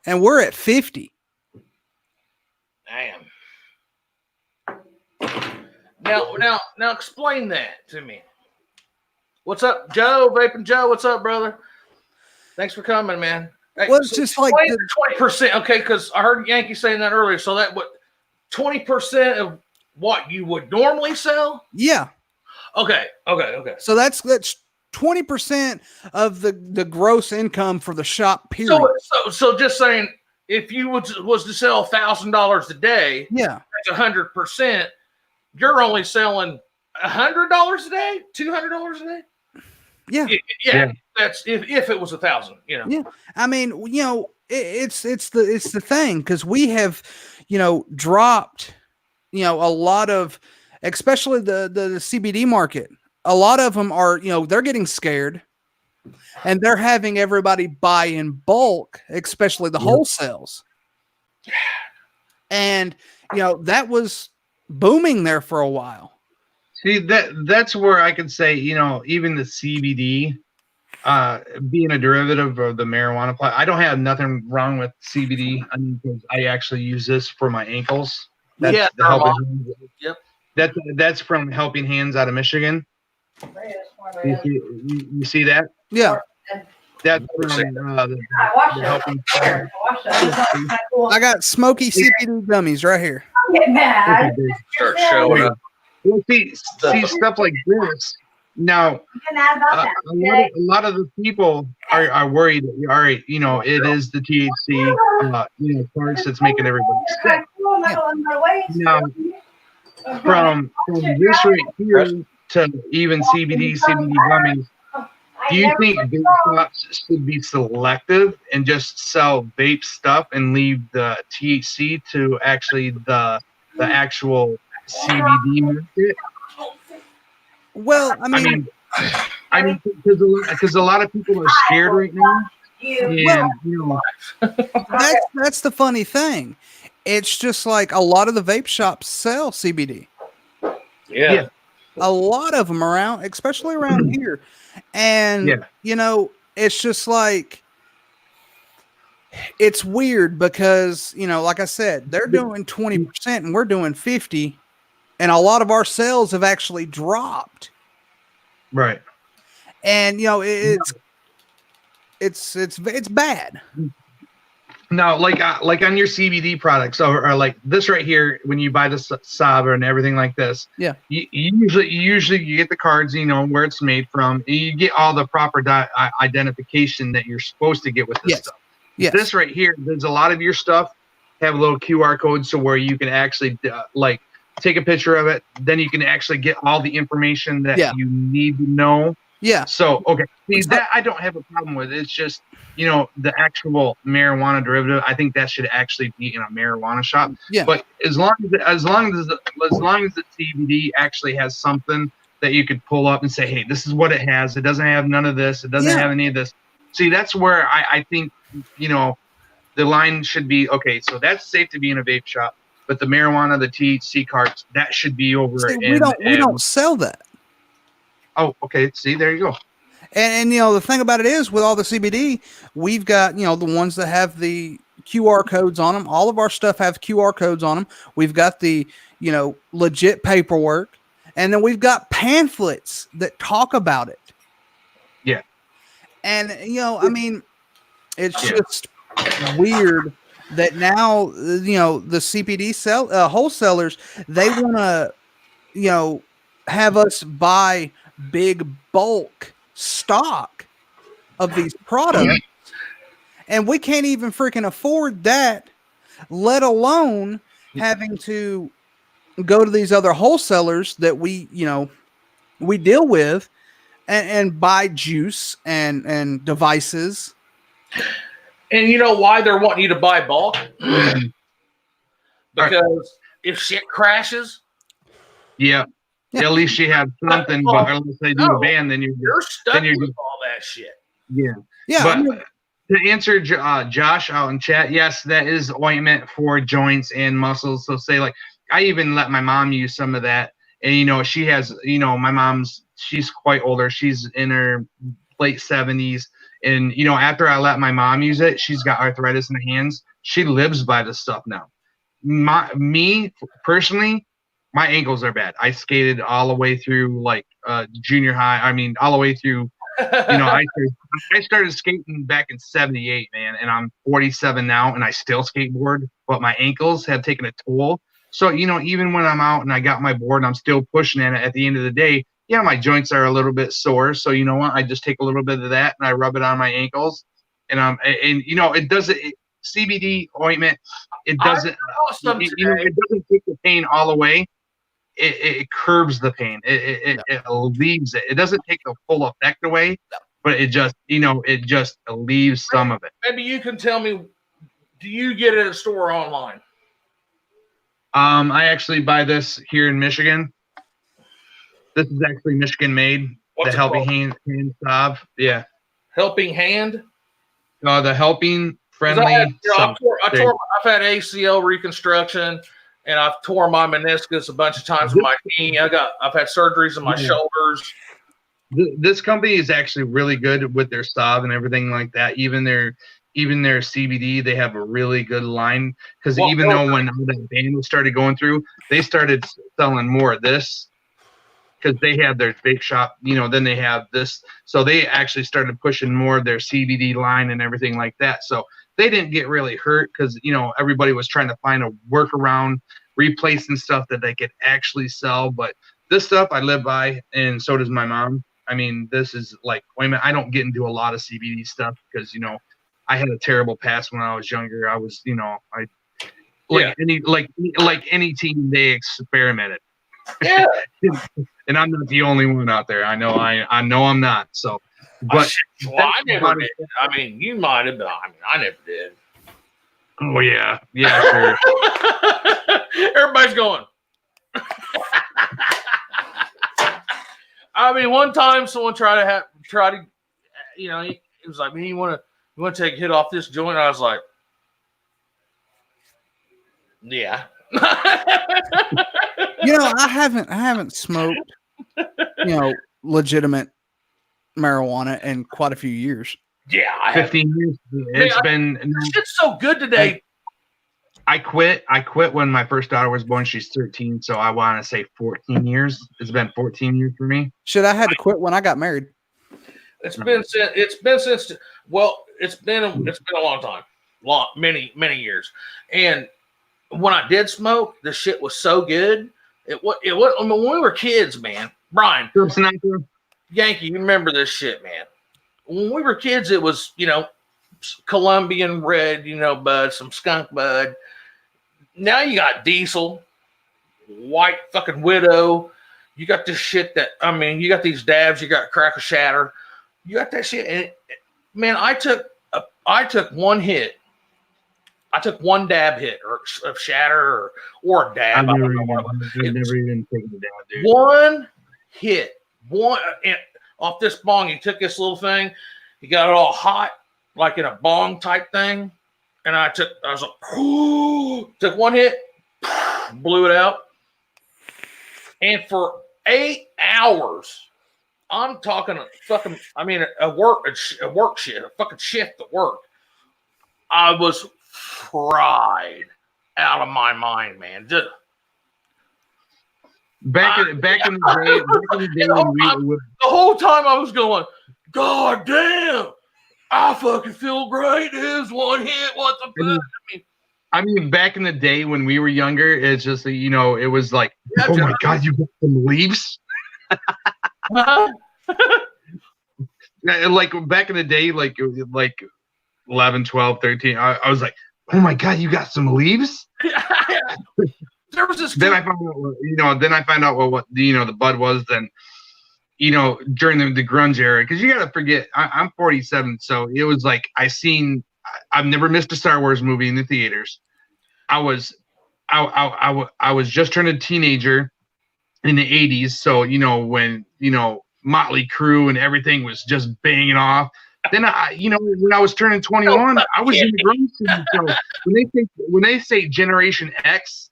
and we're at 50. Damn. Now explain that to me. What's up, Joe? Vaping Joe, what's up, brother? Thanks for coming, man. Hey, well, it's just like 20%. Okay, because I heard Yankee saying that earlier. So that what 20% of what you would normally sell? Yeah. Okay. So that's 20% of the gross income for the shop. Period. So just saying, if you was to sell $1,000 a day, yeah, that's 100%. You're only selling $100 a day, $200 a day. Yeah. That's if it was 1,000, Yeah, I mean, it's the thing, because we have, dropped, a lot of, especially the CBD market. A lot of them are, they're getting scared, and they're having everybody buy in bulk, especially the wholesales. And that was booming there for a while. See, that's where I could say, even the CBD, being a derivative of the marijuana plant, I don't have nothing wrong with CBD. I mean, because I actually use this for my ankles. That's the Helping. Yep. That's from Helping Hands out of Michigan. You see that? Yeah. That's from the Helping. I got smoky CBD gummies right here. I'm getting mad. Start showing up. Well, see stuff like this. Now, a lot of the people are worried. All right, it is the THC, parts that's making everybody sick. Now, from this right here to even CBD gummies, do you think vape shops should be selective and just sell vape stuff and leave the THC to actually the actual CBD market? Well, I mean, because a lot of people are scared right now. And, that's the funny thing. It's just like a lot of the vape shops sell CBD. Yeah. A lot of them around, especially around here. And, it's just like, it's weird because, like I said, they're doing 20% and we're doing 50%. And a lot of our sales have actually dropped. Right. And, it's bad. Now, like on your CBD products, or like this right here, when you buy the Saba and everything like this, yeah, you usually you get the cards, where it's made from. You get all the proper identification that you're supposed to get with this stuff. Yes. This right here, there's a lot of your stuff have a little QR code, so where you can actually take a picture of it, then you can actually get all the information that you need to know Yeah. So, okay. See, that I don't have a problem with. It's just, the actual marijuana derivative. I think that should actually be in a marijuana shop. Yeah. But as long as the CBD actually has something that you could pull up and say, hey, this is what it has. It doesn't have none of this. It doesn't have any of this. See, that's where I think, the line should be, okay, so that's safe to be in a vape shop, but the marijuana, the THC carts, that should be over. See, we don't sell that. Oh, okay. See, there you go. And the thing about it is, with all the CBD, we've got the ones that have the QR codes on them. All of our stuff have QR codes on them. We've got the legit paperwork, and then we've got pamphlets that talk about it. Yeah. And I mean, it's just weird that now the CBD wholesalers, they want to have us buy big bulk stock of these products, and we can't even freaking afford that, let alone having to go to these other wholesalers that we deal with and buy juice and devices. And you know why they're wanting you to buy bulk? Because if shit crashes, at least you have something. But unless they do a ban, then you're stuck with all that shit. Yeah. But to answer Josh out in chat, yes, that is ointment for joints and muscles. So say, like, I even let my mom use some of that, and she has, my she's quite older. She's in her late 70s. And, after I let my mom use it, she's got arthritis in the hands. She lives by this stuff now. Me personally, my ankles are bad. I skated all the way through junior high. I mean, all the way through, I started skating back in 78, man. And I'm 47 now and I still skateboard, but my ankles have taken a toll. So, even when I'm out and I got my board and I'm still pushing it, at the end of the day, my joints are a little bit sore. So you know what? I just take a little bit of that and I rub it on my ankles, and it doesn't. CBD ointment, it doesn't. It doesn't take the pain all away. It curbs the pain. It alleviates it. It doesn't take the full effect away, but it just alleviates some of it. Maybe you can tell me. Do you get it at a store or online? I actually buy this here in Michigan. This is actually Michigan made. What's the Helping Hand salve. Yeah. Helping Hand? The Helping Friendly. I've had ACL reconstruction, and I've tore my meniscus a bunch of times with my knee. I've had surgeries on my shoulders. This company is actually really good with their salve and everything like that. Even their CBD, they have a really good line, because even though when that ban started going through, they started selling more of this, because they have their vape shop, then they have this. So they actually started pushing more of their CBD line and everything like that. So they didn't get really hurt, because, everybody was trying to find a workaround, replacing stuff that they could actually sell. But this stuff I live by, and so does my mom. I mean, this is like, I don't get into a lot of CBD stuff because, I had a terrible past when I was younger. I was, any teen, they experimented. Yeah. And I'm not the only one out there. I know I'm not. So, but I never did. I mean, you might have, but I never did. Oh yeah, sure. Everybody's going. I mean, one time someone tried to, it was like, man, you want to take a hit off this joint? I was like, yeah. I haven't smoked, legitimate marijuana in quite a few years. Yeah, I 15 years. It's so good today. I quit when my first daughter was born. She's 13, so I want to say 14 years. It's been 14 years for me. Shit, I had to quit when I got married. It's been since a long time, many years. And when I did smoke, the shit was so good. It was. I mean, when we were kids, man. Brian, Yankee, you remember this shit, man? When we were kids, it was Colombian red, bud, some skunk bud. Now you got Diesel, White fucking Widow. you got this shit that, I mean, you got these dabs, you got crack a shatter, you got that shit. And man, I took one hit. I took one dab hit or a shatter or a dab. I've never even taken a dab, dude. One hit, and off this bong. He took this little thing, he got it all hot, like in a bong type thing. And I was like, took one hit, blew it out. And for 8 hours, I'm talking a work shit, a fucking shift at work. I was fried out of my mind, man. Just back in the day, the whole time I was going, God damn, I fucking feel great. Here's one hit. What the fuck? I mean, back in the day when we were younger, it's just, you know, it was like, oh my God, you got some leaves? Like back in the day, like 11, 12, 13, I was like, oh my God, you got some leaves? There was this. Then I found out what the bud was. Then, you know, during the grunge era, because you got to forget, I'm 47, so it was like I've never missed a Star Wars movie in the theaters. I was just turned a teenager in the 80s, so you know when Motley Crue and everything was just banging off. Then when I was turning 21, I was in the grunge scene. So when they say Generation X,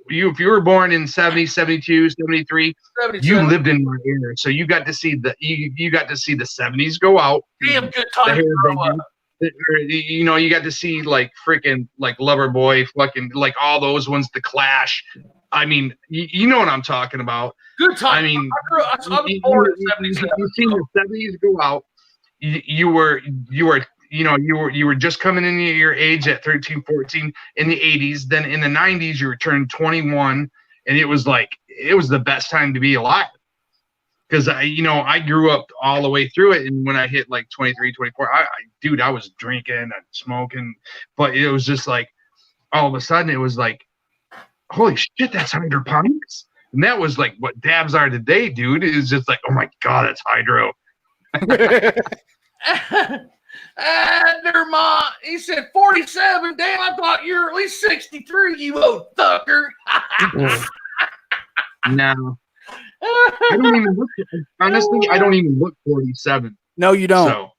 if you were born in 70, 72, 73, you lived in my era, so you got to see the 70s go out. Damn good time to grow up. You know, you got to see like freaking like Loverboy, fucking like all those ones, The Clash. I mean, you know what I'm talking about. Good time. I mean, I was born in the 70s. You've seen the 70s go out. You were just coming into your age at 13, 14 in the 80s. Then in the 90s, you were turned 21, and it was the best time to be alive. Because I grew up all the way through it, and when I hit like 23, 24, I was drinking and smoking, but it was just like all of a sudden it was like, holy shit, that's hydroponics, and that was like what dabs are today, dude. It's just like, oh my God, it's hydro. He said 47. Damn, I thought you were at least 63, you old fucker. No. I don't even look. Honestly, I don't even look 47. No, you don't. So.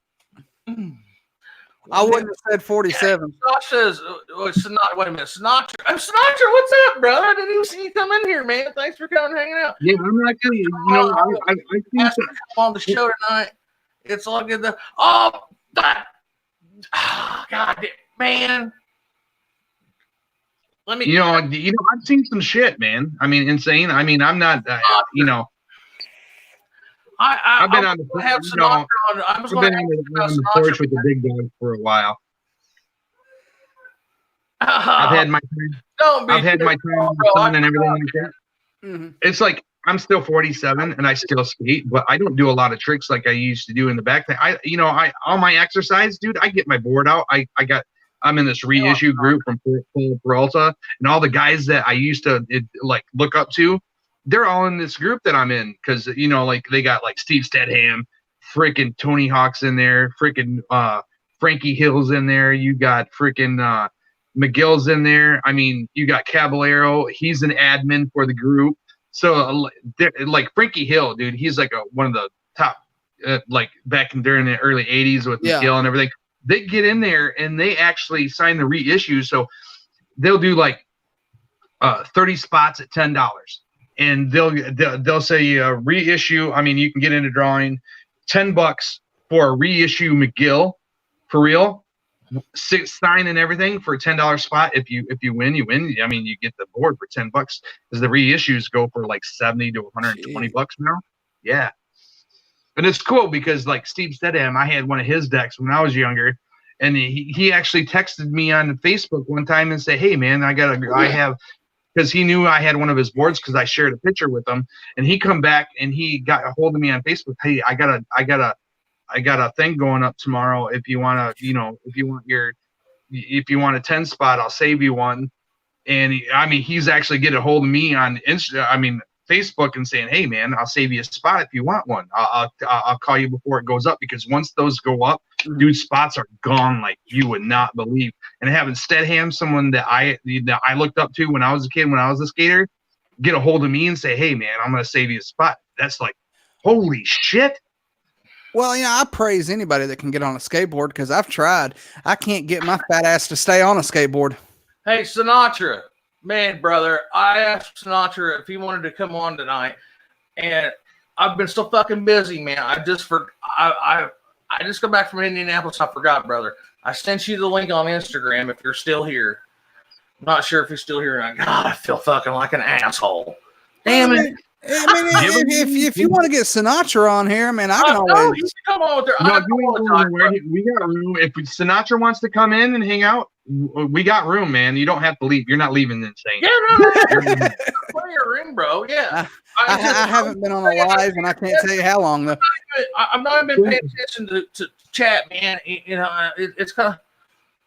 I wouldn't have said 47. Says, Sinatra. Wait a minute, Sinatra. Sinatra, what's up, brother? I didn't even see you come in here, man. Thanks for coming and hanging out. Yeah, I'm not kidding you. I think come on the show tonight. It's all good. God, man. Let me. I've seen some shit, man. I mean, insane. I mean, I'm not. I've been on the porch with the big dog for a while. I've had my time. I've had my time with the sun and everything like that. Mm-hmm. It's like I'm still 47 and I still skate, but I don't do a lot of tricks like I used to do in the back. All my exercise, dude. I get my board out. I'm in this reissue group from Paul Peralta, and all the guys that I used to look up to, they're all in this group that I'm in, because they got like Steve Stedham, freaking Tony Hawk's in there, freaking Frankie Hill's in there, you got freaking McGill's in there. I mean, you got Caballero, he's an admin for the group. So like Frankie Hill, dude, he's like one of the top back during the early 80s with McGill and everything. They get in there and they actually sign the reissue. So they'll do like 30 spots at $10, and they'll say reissue. I mean, you can get in a drawing, $10 for a reissue McGill, for real, sign and everything for a $10 spot. If you win, you win. I mean, you get the board for $10, because the reissues go for like $70 to $120 now. Yeah. And it's cool because like Steve Stedham, I had one of his decks when I was younger, and he actually texted me on Facebook one time and said, "Hey man, I have," because he knew I had one of his boards because I shared a picture with him, and he come back and he got a hold of me on Facebook. Hey, I got a thing going up tomorrow. If you want a 10 spot, I'll save you one. And he's actually getting a hold of me on Insta. I mean, Facebook and saying, "Hey, man, I'll save you a spot if you want one. I'll call you before it goes up because once those go up, dude, spots are gone like you would not believe." And having Steadham, someone that I looked up to when I was a kid, when I was a skater, get a hold of me and say, "Hey, man, I'm gonna save you a spot." That's like, holy shit. Well, I praise anybody that can get on a skateboard because I've tried. I can't get my fat ass to stay on a skateboard. Hey, Sinatra, man, brother, I asked Sinatra if he wanted to come on tonight, and I've been so fucking busy, man. I just got back from Indianapolis. I forgot, brother. I sent you the link on Instagram if you're still here. I'm not sure if he's still here. And God, I feel fucking like an asshole. Damn it. I mean, if you want to get Sinatra on here, man, I can always he can come on with there. No, we got room. If Sinatra wants to come in and hang out, we got room, man. You don't have to leave. You're not leaving this thing. Yeah, no. Plenty of room, bro. Yeah. I haven't been on a live, and I can't tell you how long, though. I've not been paying attention to chat, man. It's kind of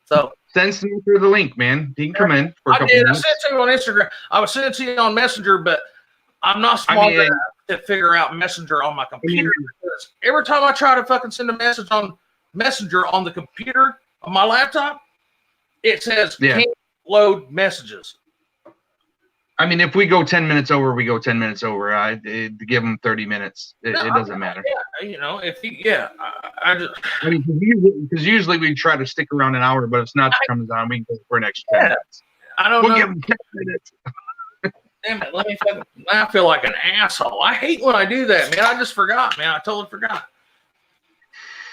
so. Send Sinatra the link, man. He can come in for a couple minutes. I sent it to you on Instagram. I was sending it to you on Messenger, but I'm not smart enough to figure out Messenger on my computer. Because every time I try to fucking send a message on Messenger on the computer on my laptop, it says can't load messages. I mean, if we go 10 minutes over, we go 10 minutes over. I give them 30 minutes. It doesn't matter. Yeah, if he, I just. I mean, because usually we try to stick around an hour, but if Sinatra comes on, we can go for an extra 10 minutes. I don't know. Give him 10 minutes. Damn it! I feel like an asshole. I hate when I do that, man. I just forgot, man. I totally forgot.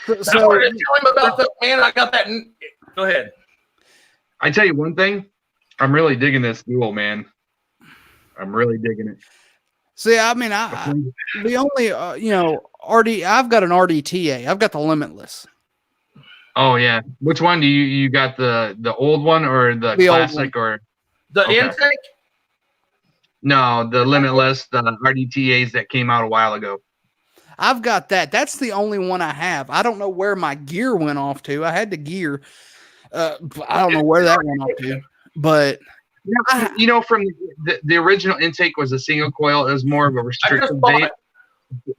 So I didn't tell him about that, man. I got that. Go ahead. I tell you one thing. I'm really digging this duel, man. I'm really digging it. See, I mean, the only I've got an RDTA. I've got the Limitless. Oh yeah, which one do you got? The old one or the classic or the intake? No, the Limitless, the RDTAs that came out a while ago. I've got that. That's the only one I have. I don't know where my gear went off to. I had the gear. I don't know where that went off to, but. From the original intake was a single coil. It was more of a restricted vape.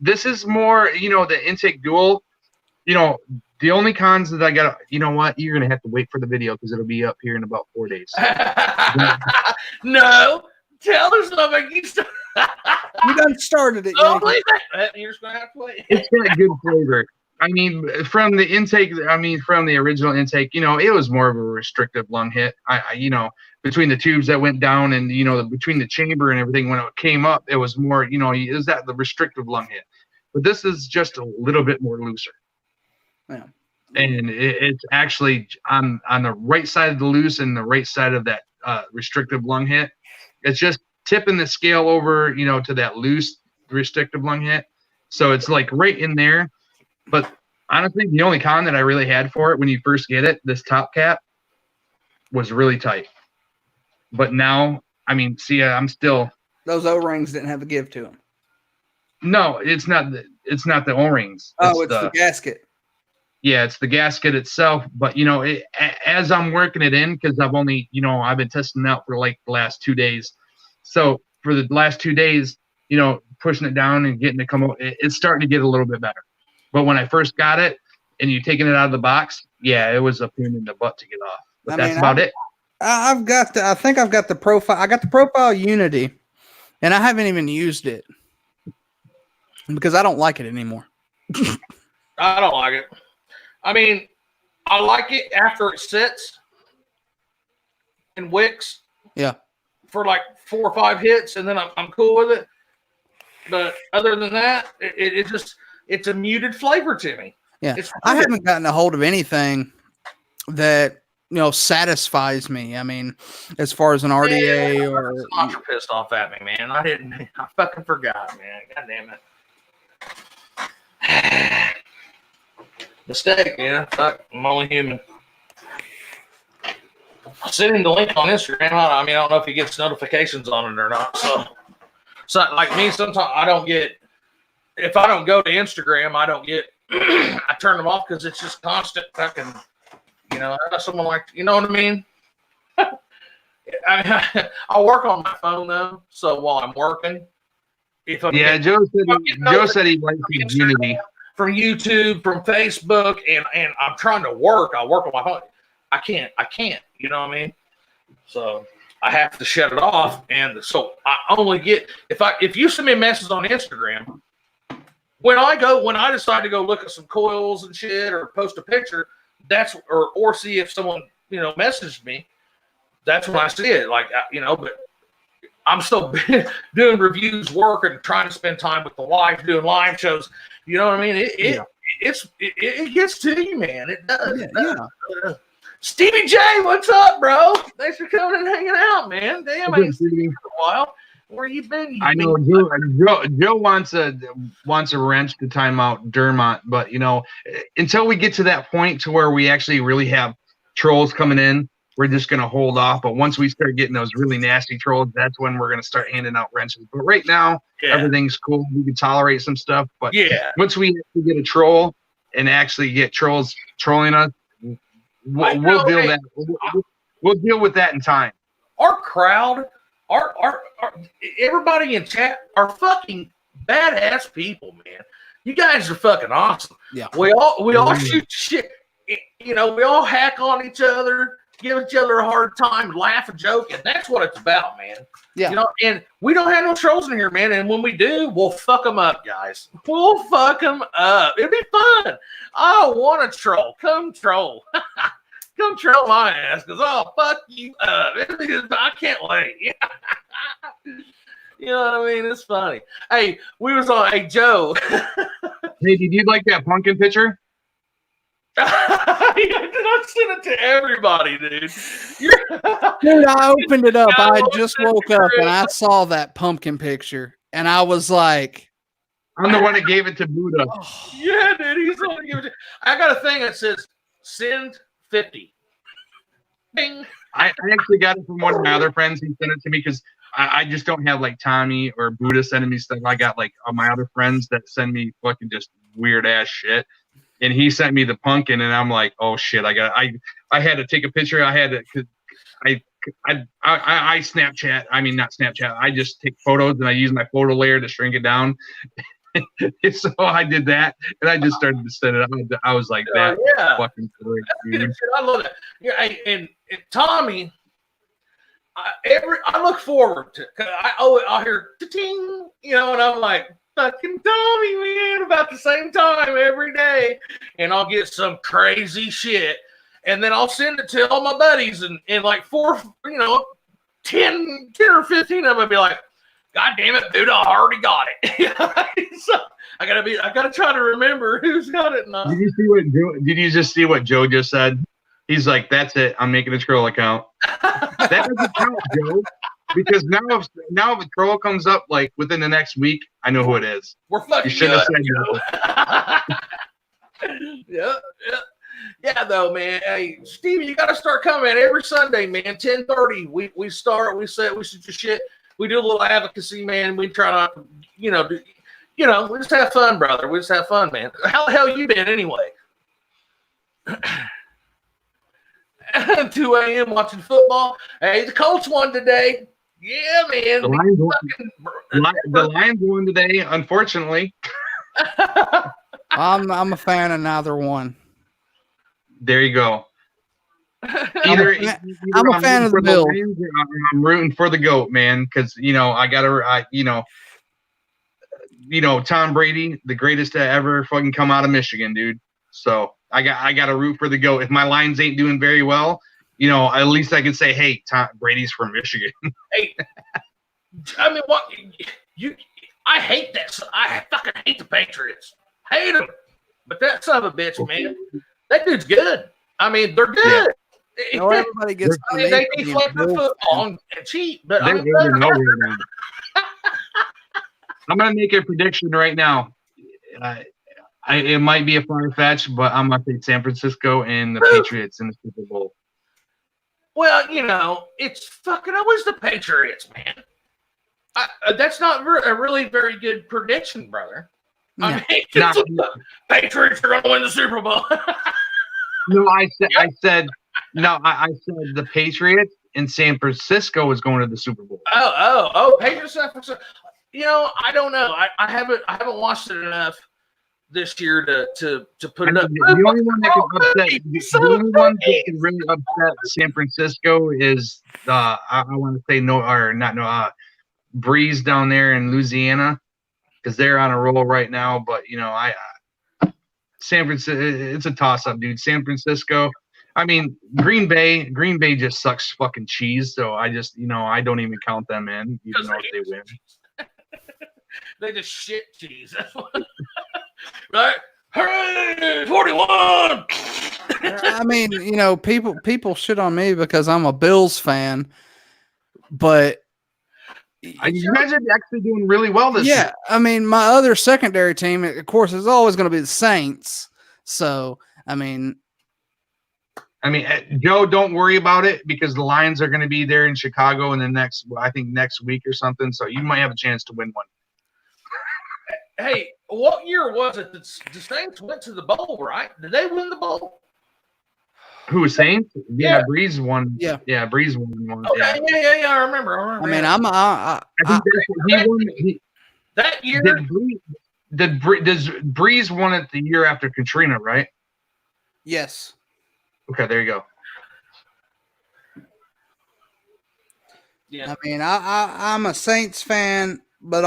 This is more, the intake dual. The only cons that I got, you know what? You're gonna have to wait for the video because it'll be up here in about 4 days. No, tell us something. You done started it. Don't believe that. You're just gonna have to wait. It's got good flavor. I mean, from the intake, from the original intake, it was more of a restrictive lung hit. Between the tubes that went down and, between the chamber and everything, when it came up, it was more, is that the restrictive lung hit. But this is just a little bit more looser. Yeah. And it's actually on the right side of the loose and the right side of that restrictive lung hit. It's just tipping the scale over, to that loose restrictive lung hit. So it's like right in there. But honestly, the only con that I really had for it when you first get it, this top cap was really tight. But now, I'm still. Those O-rings didn't have a give to them. No, it's not the O-rings. It's the gasket. Yeah, it's the gasket itself. But as I'm working it in, because I've only, I've been testing it out for like the last 2 days. So for the last 2 days, pushing it down and getting it come out, it's starting to get a little bit better. But when I first got it and you taking it out of the box, yeah, it was a pain in the butt to get off. But that's about it. I think I've got the profile. I got the Profile Unity, and I haven't even used it because I don't like it anymore. I don't like it. I like it after it sits and wicks. Yeah. For like 4 or 5 hits, and then I'm cool with it. But other than that, it's a muted flavor to me. Yeah, I haven't gotten a hold of anything that satisfies me. As far as an RDA or Sinatra pissed off at me, man. I fucking forgot, man. God damn it. Mistake, fuck. I'm only human. I'll send him the link on Instagram. I don't know if he gets notifications on it or not. So like me, sometimes I don't get. If I don't go to Instagram, I don't get. I turn them off because it's just constant fucking. Someone like, you know what I mean? I'll work on my phone though. So while I'm working, If I'm Yeah, getting, Joe said he likes his Unity. From YouTube, from Facebook, and I'm trying to work. I work on my phone. I can't. You know what I mean? So I have to shut it off. And so I only get if you send me a message on Instagram, when I decide to go look at some coils and shit or post a picture, or see if someone messaged me, that's when I see it. Like but I'm still doing reviews, working, trying to spend time with the wife, doing live shows. You know what I mean? It gets to you, man. It does. Yeah. Stevie J, what's up, bro? Thanks for coming and hanging out, man. Damn, I ain't seen you for a while. Where you been? I know Joe wants a wrench to time out Dermot, but until we get to that point to where we actually really have trolls coming in, we're just gonna hold off. But once we start getting those really nasty trolls, that's when we're gonna start handing out wrenches. But right now, everything's cool. We can tolerate some stuff. But once we get a troll and actually get trolls trolling us, we'll deal with that in time. Our crowd, our everybody in chat are fucking badass people, man. You guys are fucking awesome. Yeah. We all shoot shit. We all hack on each other, give each other a hard time, laugh and joke, and that's what it's about, man. Yeah. And we don't have no trolls in here, man. And when we do, we'll fuck them up, guys. We'll fuck them up. It'll be fun. I want a troll. Come troll. Come troll my ass, because I'll fuck you up. I can't wait. You know what I mean? It's funny. Hey, we was on. Hey, Joe. Hey, did you like that pumpkin picture? I sent it to everybody, dude. Dude, I opened it up. I just woke up and I saw that pumpkin picture, and I was like, "I'm the one that gave it to Buddha." Yeah, dude, he's the one that gave it to. I got a thing that says "send 50." Bing. I actually got it from one of my other friends. He sent it to me because I just don't have like Tommy or Buddha sending me stuff. I got like my other friends that send me fucking just weird ass shit. And he sent me the pumpkin, and I'm like, oh shit! I had to take a picture. I had to, cause I Snapchat. I mean, not Snapchat. I just take photos and I use my photo layer to shrink it down. So I did that, and I just started to set it up. I was like, that fucking great, dude. I love it. Yeah, and Tommy, I look forward to. I hear ting, and I'm like, fucking Tommy, man, about the same time every day, and I'll get some crazy shit, and then I'll send it to all my buddies, and like 10 or 15 of them will be like, God damn it, dude, I already got it. So I gotta try to remember who's got it now. Did you just see what Joe just said? He's like, that's it, I'm making a troll account. That doesn't count, Joe. Because now if a troll comes up like within the next week, I know who it is. We're fucking. You shouldn't have said that. Yeah, though, man. Hey, Stevie, you got to start coming every Sunday, man. 10:30. We start. We say we shoot your shit. We do a little advocacy, man. We try not to, we just have fun, brother. We just have fun, man. How the hell you been anyway? 2 a.m. watching football. Hey, the Colts won today. Yeah, man. The Lions won today, unfortunately. I'm a fan of neither one. There you go. I'm a fan of the Bills. I'm rooting for the GOAT, man, because Tom Brady, the greatest to ever fucking come out of Michigan, dude. So I got to root for the GOAT. If my Lions ain't doing very well, at least I can say, hey, Tom Brady's from Michigan. Hey, I mean, what I hate that. I fucking hate the Patriots. Hate them. But that son of a bitch, man, that dude's good. I mean, they're good. Yeah. Everybody gets. They deflect the football and cheat, but I'm gonna make a prediction right now. It might be a far fetch, but I'm gonna say San Francisco and the Patriots in the Super Bowl. Well, it's fucking always the Patriots, man. That's not a really very good prediction, brother. No. I mean, the Patriots are going to win the Super Bowl. No, I said the Patriots and San Francisco was going to the Super Bowl. Oh, Patriots, San Francisco. I don't know. I haven't watched it enough this year to put it up. The only one that can upset, the only one that can really upset San Francisco is I want to say Breeze down there in Louisiana, because they're on a roll right now. But San Francisco, it's a toss up, dude. San Francisco. I mean, Green Bay just sucks fucking cheese. So I just, I don't even count them in, even though if they win. They just shit cheese. Right? Hey, 41. I mean, people shit on me because I'm a Bills fan, but you guys are actually doing really well this year. I mean, my other secondary team, of course, is always going to be the Saints. So, I mean, Joe, don't worry about it, because the Lions are going to be there in Chicago in next week or something. So you might have a chance to win one. Hey, what year was it that the Saints went to the bowl, right? Did they win the bowl? Who was Saints? Yeah, Breeze won. Yeah, Breeze won. Okay, yeah, I remember. I mean, I think he won. That year. Does Breeze won it the year after Katrina, right? Yes. Okay, there you go. Yeah. I mean, I'm a Saints fan, but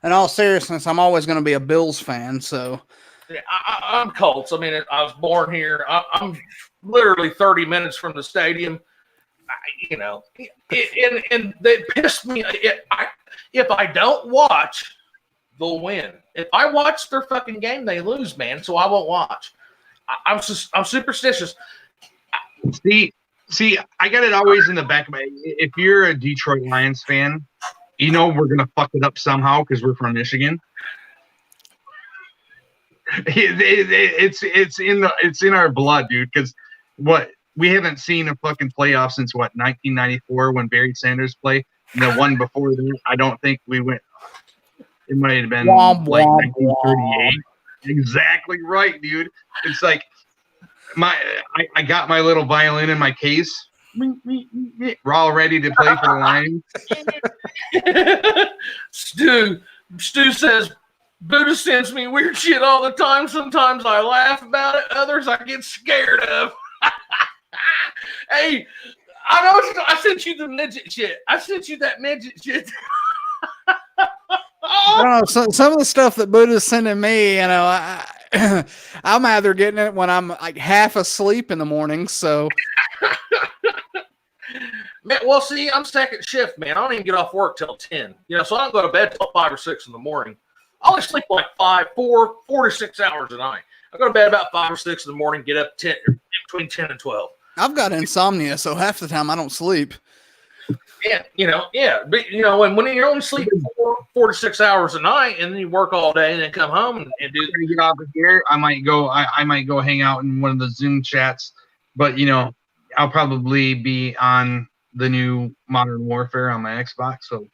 in all seriousness, I'm always going to be a Bills fan. So, yeah, I'm Colts. I mean, I was born here. I'm literally 30 minutes from the stadium. And they pissed me. If I don't watch, they'll win. If I watch their fucking game, they lose, man. So I won't watch. I'm superstitious. See, I got it always in the back of my. If you're a Detroit Lions fan, we're gonna fuck it up somehow because we're from Michigan. It's in our blood, dude. Because we haven't seen a fucking playoff since 1994 when Barry Sanders played, and the one before that, I don't think we went. It might have been 1938. Exactly right, dude. It's like I got my little violin in my case. We're all ready to play for the Lions. Stu says, Buddha sends me weird shit all the time. Sometimes I laugh about it. Others I get scared of. Hey, I know I sent you the midget shit. I sent you that midget shit. I don't know, some of the stuff that Buddha's sending me, I'm either getting it when I'm like half asleep in the morning. So, man, well, see, I'm second shift, man. I don't even get off work till 10. So I don't go to bed till 5 or 6 in the morning. I only sleep like 4 to 6 hours a night. I go to bed about 5 or 6 in the morning, get up between 10 and 12. I've got insomnia, so half the time I don't sleep. Yeah, but when you're only sleeping 4 to 6 hours a night, and then you work all day, and then come home and do. Get off of here, I might go hang out in one of the Zoom chats, but I'll probably be on the new Modern Warfare on my Xbox. So,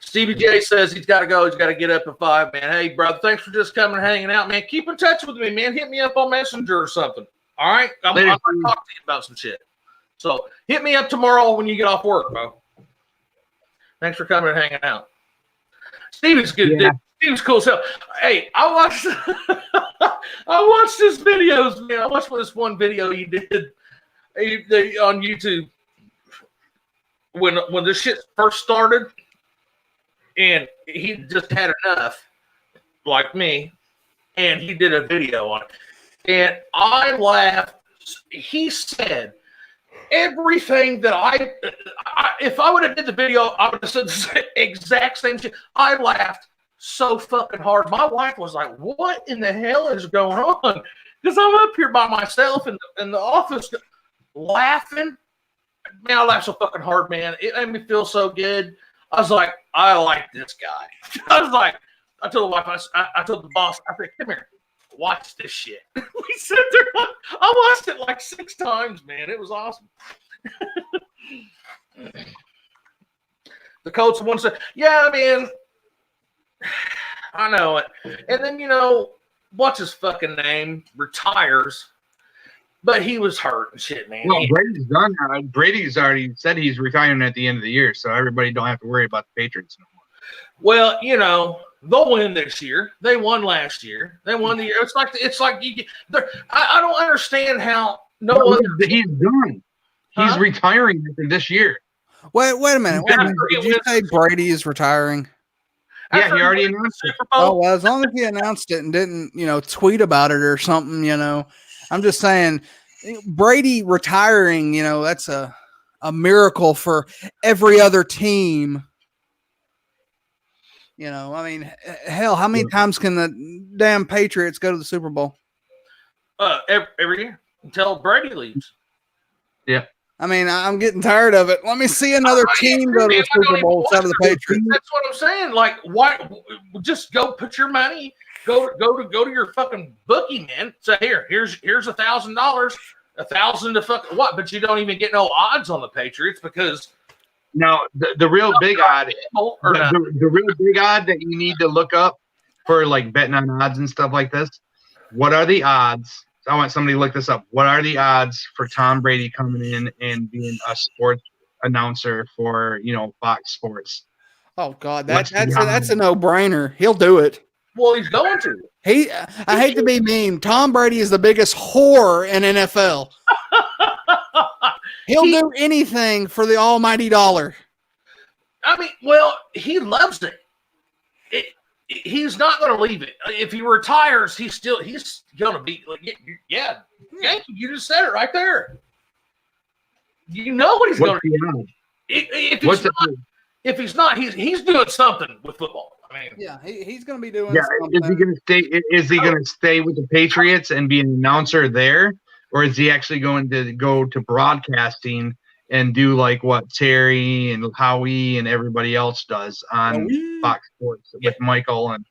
Stevie J says he's got to go. He's got to get up at 5, man. Hey, brother, thanks for just coming and hanging out, man. Keep in touch with me, man. Hit me up on Messenger or something. All right, I'm going to talk to you about some shit. So hit me up tomorrow when you get off work, bro. Thanks for coming and hanging out. Steven's good, dude. Steven's cool as hell. Hey, I watched his videos, man. I watched this one video he did on YouTube when this shit first started, and he just had enough, like me, and he did a video on it. And I laughed. He said everything that if I would have did the video, I would have said the exact same shit. I laughed so fucking hard. My wife was like, "What in the hell is going on?" Because I'm up here by myself in the office laughing. Man, I laughed so fucking hard, man. It made me feel so good. I was like, I like this guy. I told the wife, I told the boss, I said, come here, watch this shit. We sat there, I watched it like 6 times, man. It was awesome. The Colts one said, yeah, man, I know it. And then, what's his fucking name? Retires. But he was hurt and shit, man. Well, Brady's done. Brady's already said he's retiring at the end of the year, so everybody don't have to worry about the Patriots no more. Well, they'll win this year. They won last year. They won the year. It's like you. I don't understand how He's done. He's retiring after this year. Wait a minute. Did you say Brady is retiring? Yeah, he already announced it. Super Bowl. Oh, well, as long as he announced it and didn't, tweet about it or something, I'm just saying Brady retiring, that's a miracle for every other team. I mean, hell, how many times can the damn Patriots go to the Super Bowl? Every year until Brady leaves. Yeah. I mean, I'm getting tired of it. Let me see another team go to the Super Bowl instead of the Patriots. That's what I'm saying. Like, why? Just go put your money. Go to your fucking bookie, man. Say here's $1,000, $1,000 to fuck what? But you don't even get no odds on the Patriots because. Now the real big odd, the real big odd that you need to look up for like betting on odds and stuff like this. What are the odds? I want somebody to look this up. What are the odds for Tom Brady coming in and being a sports announcer for Fox Sports? Oh God, that's a no-brainer. He'll do it. Well, he's going to. I hate to be mean. Tom Brady is the biggest whore in NFL. He'll do anything for the almighty dollar. I mean, well, he loves it. He's not going to leave it. If he retires, he's going to be like, Yankee, you just said it right there. You know what he's going to do. If he's not, he's doing something with football. I mean, yeah, he's going to be doing. Yeah, something. is he going to stay? Is he going to stay with the Patriots and be an announcer there, or is he actually going to go to broadcasting and do like what Terry and Howie and everybody else does on Fox Sports with Michael? And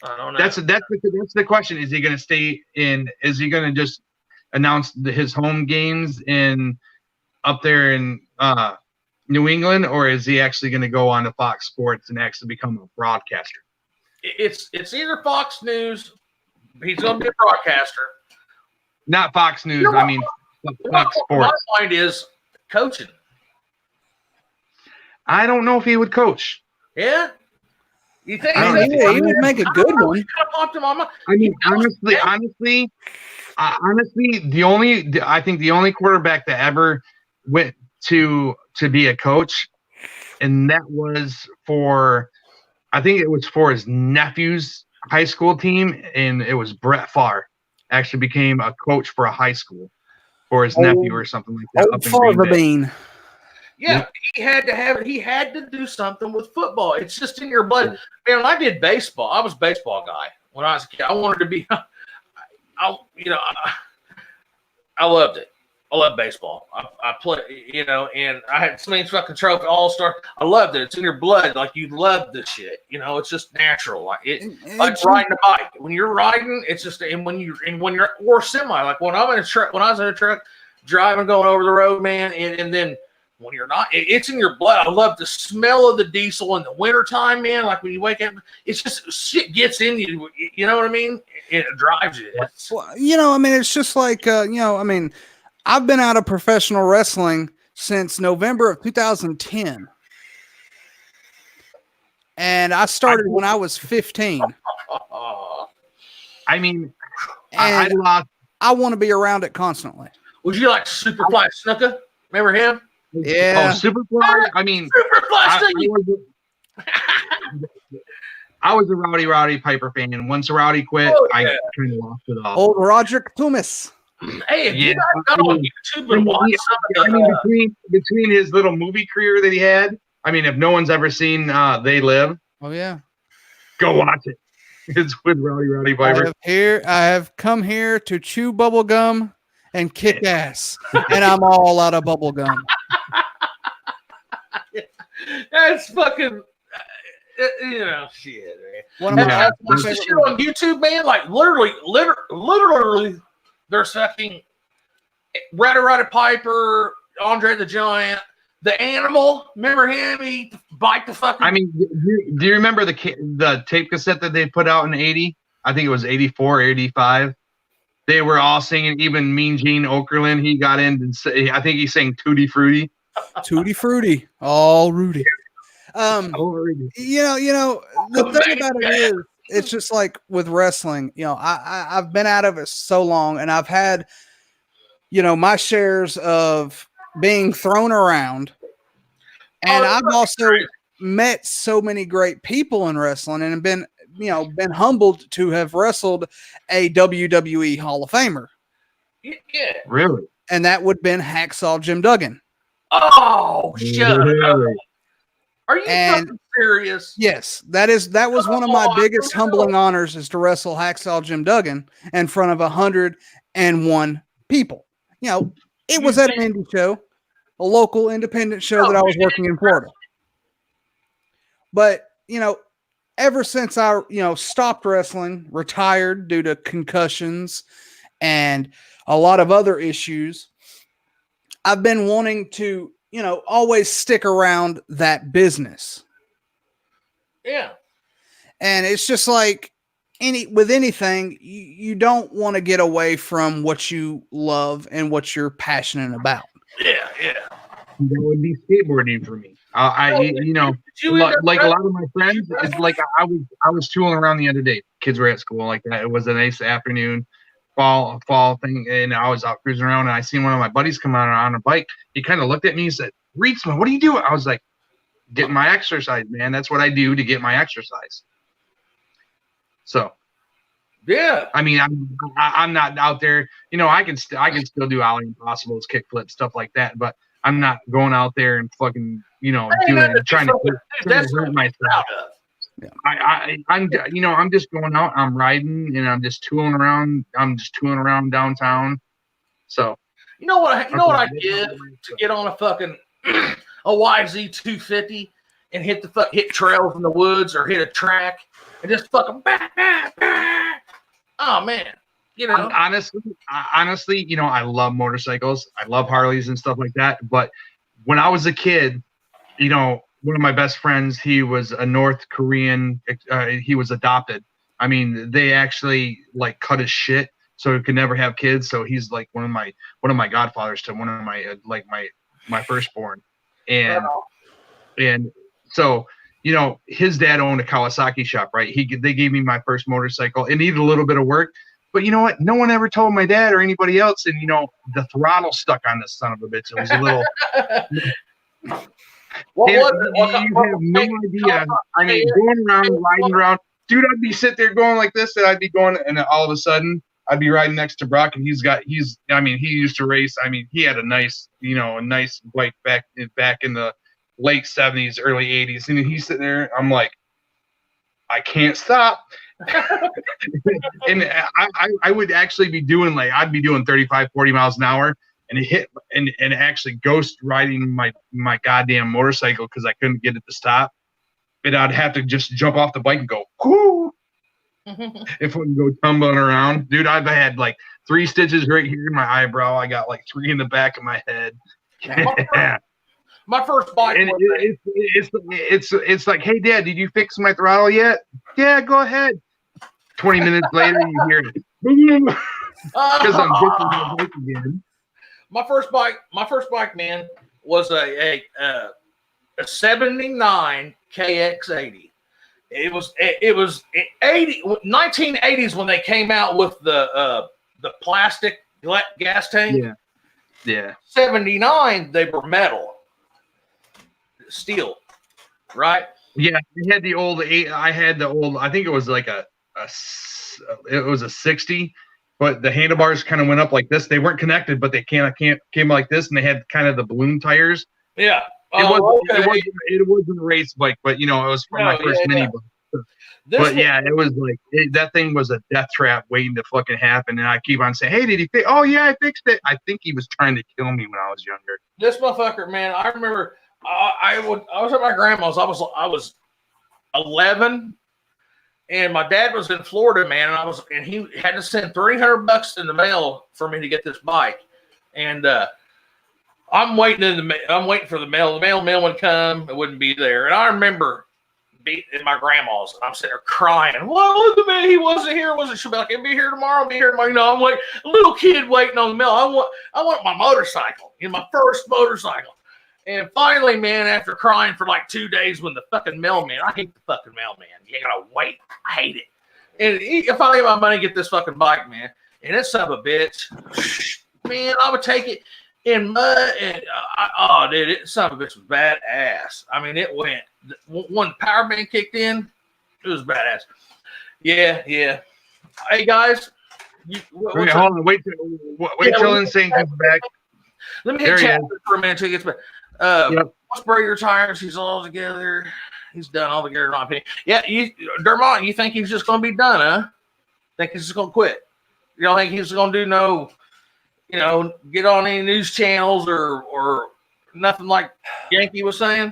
I don't know. That's the question. Is he going to stay in? Is he going to just announce his home games up there in New England, or is he actually going to go on to Fox Sports and actually become a broadcaster? It's either Fox News. He's going to be a broadcaster. Not Fox News. I mean. Fox Sports. My point is coaching. I don't know if he would coach. Yeah, you think he would make a good one? I mean, honestly, I think the only quarterback that ever went to be a coach, and that was I think it was for his nephew's high school team, and it was Brett Favre actually became a coach for a high school. For his nephew or something like that. Old Father Bean. Yeah, he had to do something with football. It's just in your blood. Man, when I did baseball, I was a baseball guy when I was a kid. I wanted to be, I loved it. I love baseball. I play, and I had so many fucking trophy all-star. I loved it. It's in your blood. Like you love this shit. It's just natural. Like like riding a bike. When you're riding, it's just when you're or semi. Like when I'm in a truck, when I was in a truck driving, going over the road, man, and then when you're not, it's in your blood. I love the smell of the diesel in the wintertime, man. Like when you wake up, it's just shit gets in you. You know what I mean? And it drives you. Well, I mean, it's just like I've been out of professional wrestling since November of 2010. And I started when I was 15. I mean, and I want to be around it constantly. Would you like Superfly Snuka? Remember him? Yeah. Oh, Superfly? I mean, I was a Rowdy Piper fan. And once Rowdy quit, I kind of lost it all. Old Roderick Tumis. Hey, if you guys got on YouTube and watch some of the between his little movie career that he had, I mean, if no one's ever seen They Live, oh yeah, go watch it. It's with Rowdy Piper. I have come here to chew bubble gum and kick ass, and I'm all out of bubble gum. That's fucking. Shit, man. What's the shit on YouTube, man? Like literally. There's fucking Rowdy Piper, Andre the Giant, the Animal. Remember him? He bite the fucking. I mean, do you remember the tape cassette that they put out in '80? I think it was '84, '85. They were all singing. Even Mean Gene Okerlund, he got in and I think he sang "Tutti Frutti." Tutti Frutti, all Rudy. Overrated. You know, the thing about it is, it's just like with wrestling. You know, I've been out of it so long, and I've had, you know, my shares of being thrown around, and I've also met so many great people in wrestling, and been, you know, been humbled to have wrestled a WWE Hall of Famer. Yeah. Really? And that would have been Hacksaw Jim Duggan. Oh, shut up. Really? Are you fucking serious? Yes, that was one of my biggest humbling honors, is to wrestle Hacksaw Jim Duggan in front of 101 people. You know, it was at an indie show, a local independent show that I was working in Florida. But, you know, ever since I, you know, stopped wrestling, retired due to concussions and a lot of other issues, I've been wanting to, you know, always stick around that business. Yeah. And it's just like with anything, you don't want to get away from what you love and what you're passionate about. Yeah. That would be skateboarding for me. You know, like a lot of my friends, it's like I was tooling around the other day. Kids were at school like that. It was a nice afternoon, fall thing, and I was out cruising around, and I seen one of my buddies come out on a bike. He kind of looked at me and said, "Reetzman, what are you doing?" I was like, "Getting my exercise, man. That's what I do to get my exercise." So, yeah. I mean, I'm not out there. You know, I can still do Ollie Impossibles, kickflips, stuff like that, but I'm not going out there and fucking, you know, trying to hurt myself. Yeah. I'm you know, I'm just going out, I'm riding, and I'm just tooling around. I'm just tooling around downtown. So, you know what I did to get on a fucking a YZ 250 and hit trails in the woods or hit a track and just fucking oh man. You know, honestly, you know, I love motorcycles. I love Harleys and stuff like that. But when I was a kid, you know, one of my best friends, he was a North Korean. He was adopted. I mean, they actually like cut his shit so he could never have kids. So he's like one of my godfathers to one of my my firstborn, and so, you know, his dad owned a Kawasaki shop, right? They gave me my first motorcycle. It needed a little bit of work. But you know what? No one ever told my dad or anybody else. And, you know, the throttle stuck on this son of a bitch. It was a little. You have no idea. I mean, going around, riding around. Dude, I'd be sitting there going like this, and I'd be going, and all of a sudden, I'd be riding next to Brock, and he used to race. I mean, he had a nice bike back in the late 70s, early 80s. And he's sitting there. I'm like, I can't stop. And I would actually be doing I'd be doing 35, 40 miles an hour, and and actually ghost riding my goddamn motorcycle because I couldn't get it to stop. And I'd have to just jump off the bike and go, whoo, if I would go tumbling around. Dude, I've had like 3 stitches right here in my eyebrow. I got like 3 in the back of my head. My first bike. And it's like, hey, Dad, did you fix my throttle yet? Yeah, go ahead. 20 minutes later, you hear it. Because I'm getting my bike again. My first bike, man, was a 79 KX80. It was 1980s when they came out with the plastic gas tank. Yeah. 79, they were metal. Steel, right? Yeah, I had the old I think it was like it was a 60, but the handlebars kind of went up like this. They weren't connected, but they came like this, and they had kind of the balloon tires. Yeah. It wasn't a race bike, but you know, it was for my first mini bike. But yeah, it was like that thing was a death trap waiting to fucking happen. And I keep on saying, "Hey, did he fix?" Oh yeah, I fixed it. I think he was trying to kill me when I was younger. This motherfucker, man. I remember I was at my grandma's. I was 11, and my dad was in Florida, man. And he had to send $300 in the mail for me to get this bike. And I'm waiting for the mail. The mailman would come, it wouldn't be there. And I remember being in my grandma's, and I'm sitting there crying. Well, the man, he wasn't here. She'll be like, he'll be here tomorrow. I'll be here tomorrow. You know, I'm like a little kid waiting on the mail. I want my motorcycle, my first motorcycle. And finally, man, after crying for like 2 days when the fucking mailman, I hate the fucking mailman. You gotta wait. I hate it. And if I get my money, get this fucking bike, man. And this son of a bitch, man, I would take it in mud. And dude, it son of a bitch was badass. I mean, it went, when the power band kicked in, it was badass. Yeah. Hey, guys. Hold on. Wait till Insane comes back. Let me hit chat for a minute till he gets back. Spray your tires. He's all together. He's done all together, in my opinion. Yeah, Dermont, you think he's just going to be done, huh? Think he's just going to quit? You don't think he's going to do no, get on any news channels or nothing like Yankee was saying?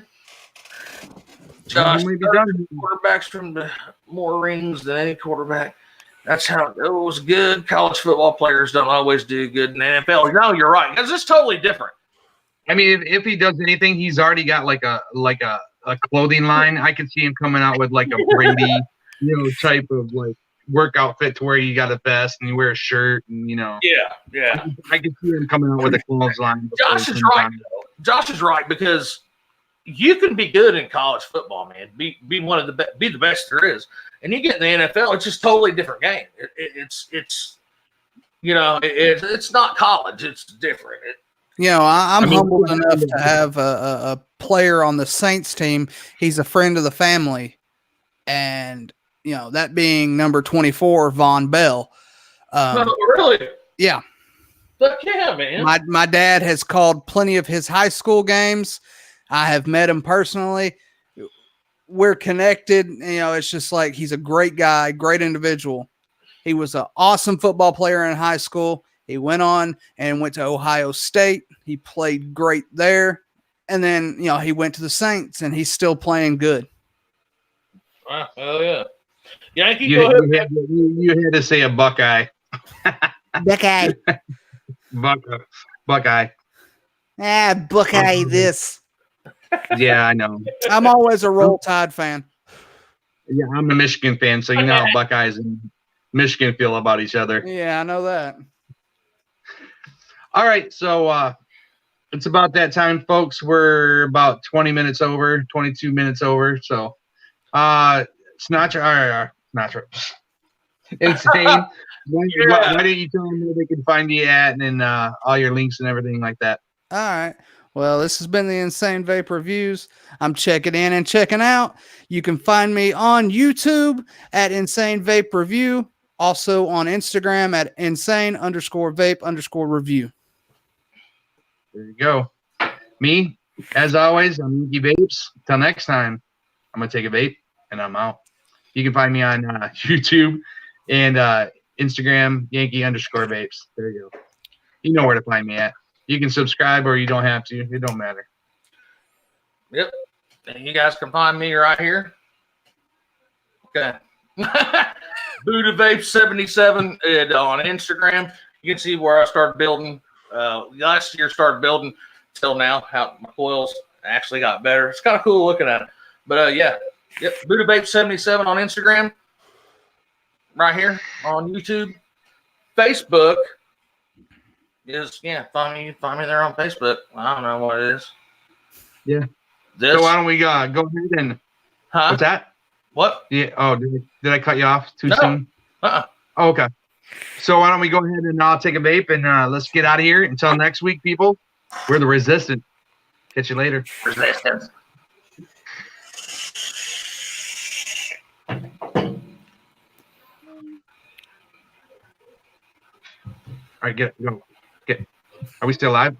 Josh, quarterbacks from the more rings than any quarterback. That's how it was good. College football players don't always do good in the NFL. No, you're right. Because it's totally different. I mean, if he does anything, he's already got like a clothing line. I could see him coming out with like a Brady, type of like work outfit to where you got a vest and you wear a shirt and Yeah. I could see him coming out with a clothes line. Josh is right. Josh is right because you can be good in college football, man. Be one of the be the best there is, and you get in the NFL, it's just totally different game. It's not college. It's different. I'm humbled enough to have a player on the Saints team. He's a friend of the family, and that being number 24, Von Bell. Really? Yeah. Fuck yeah, man. My dad has called plenty of his high school games. I have met him personally. We're connected. It's just like he's a great guy, great individual. He was an awesome football player in high school. He went on and went to Ohio State. He played great there. And then, he went to the Saints, and he's still playing good. Wow, hell yeah. Yankee, you had to say a Buckeye. Buckeye. Buckeye. Buckeye this. Yeah, I know. I'm always a Roll Tide fan. Yeah, I'm a Michigan fan, so you know how Buckeyes and Michigan feel about each other. Yeah, I know that. All right, so it's about that time, folks. We're about 22 minutes over. So, Sinatra, Insane. Why don't you tell them where they can find you at and all your links and everything like that? All right. Well, this has been the Insane Vape Reviews. I'm checking in and checking out. You can find me on YouTube at Insane Vape Review. Also on Instagram at insane_vape_review. There you go. Me, as always, I'm Yankee Vapes. Till next time, I'm going to take a vape and I'm out. You can find me on YouTube and Instagram, Yankee_Vapes. There you go. You know where to find me at. You can subscribe or you don't have to. It don't matter. Yep. And you guys can find me right here. Okay. Buddha Vape 77 on Instagram. You can see where I started building. Last year started building till now. How my coils actually got better. It's kind of cool looking at it. But Yep. Buddha Vape 77 on Instagram. Right here on YouTube. Facebook is find me there on Facebook. I don't know what it is. Yeah. So why don't we go ahead and what's that? What? Yeah. Oh, did I cut you off too soon? Oh, okay. So why don't we go ahead and I'll take a vape and let's get out of here. Until next week, people. We're the Resistance. Catch you later. Resistance. All right, go. Are we still live? Yeah.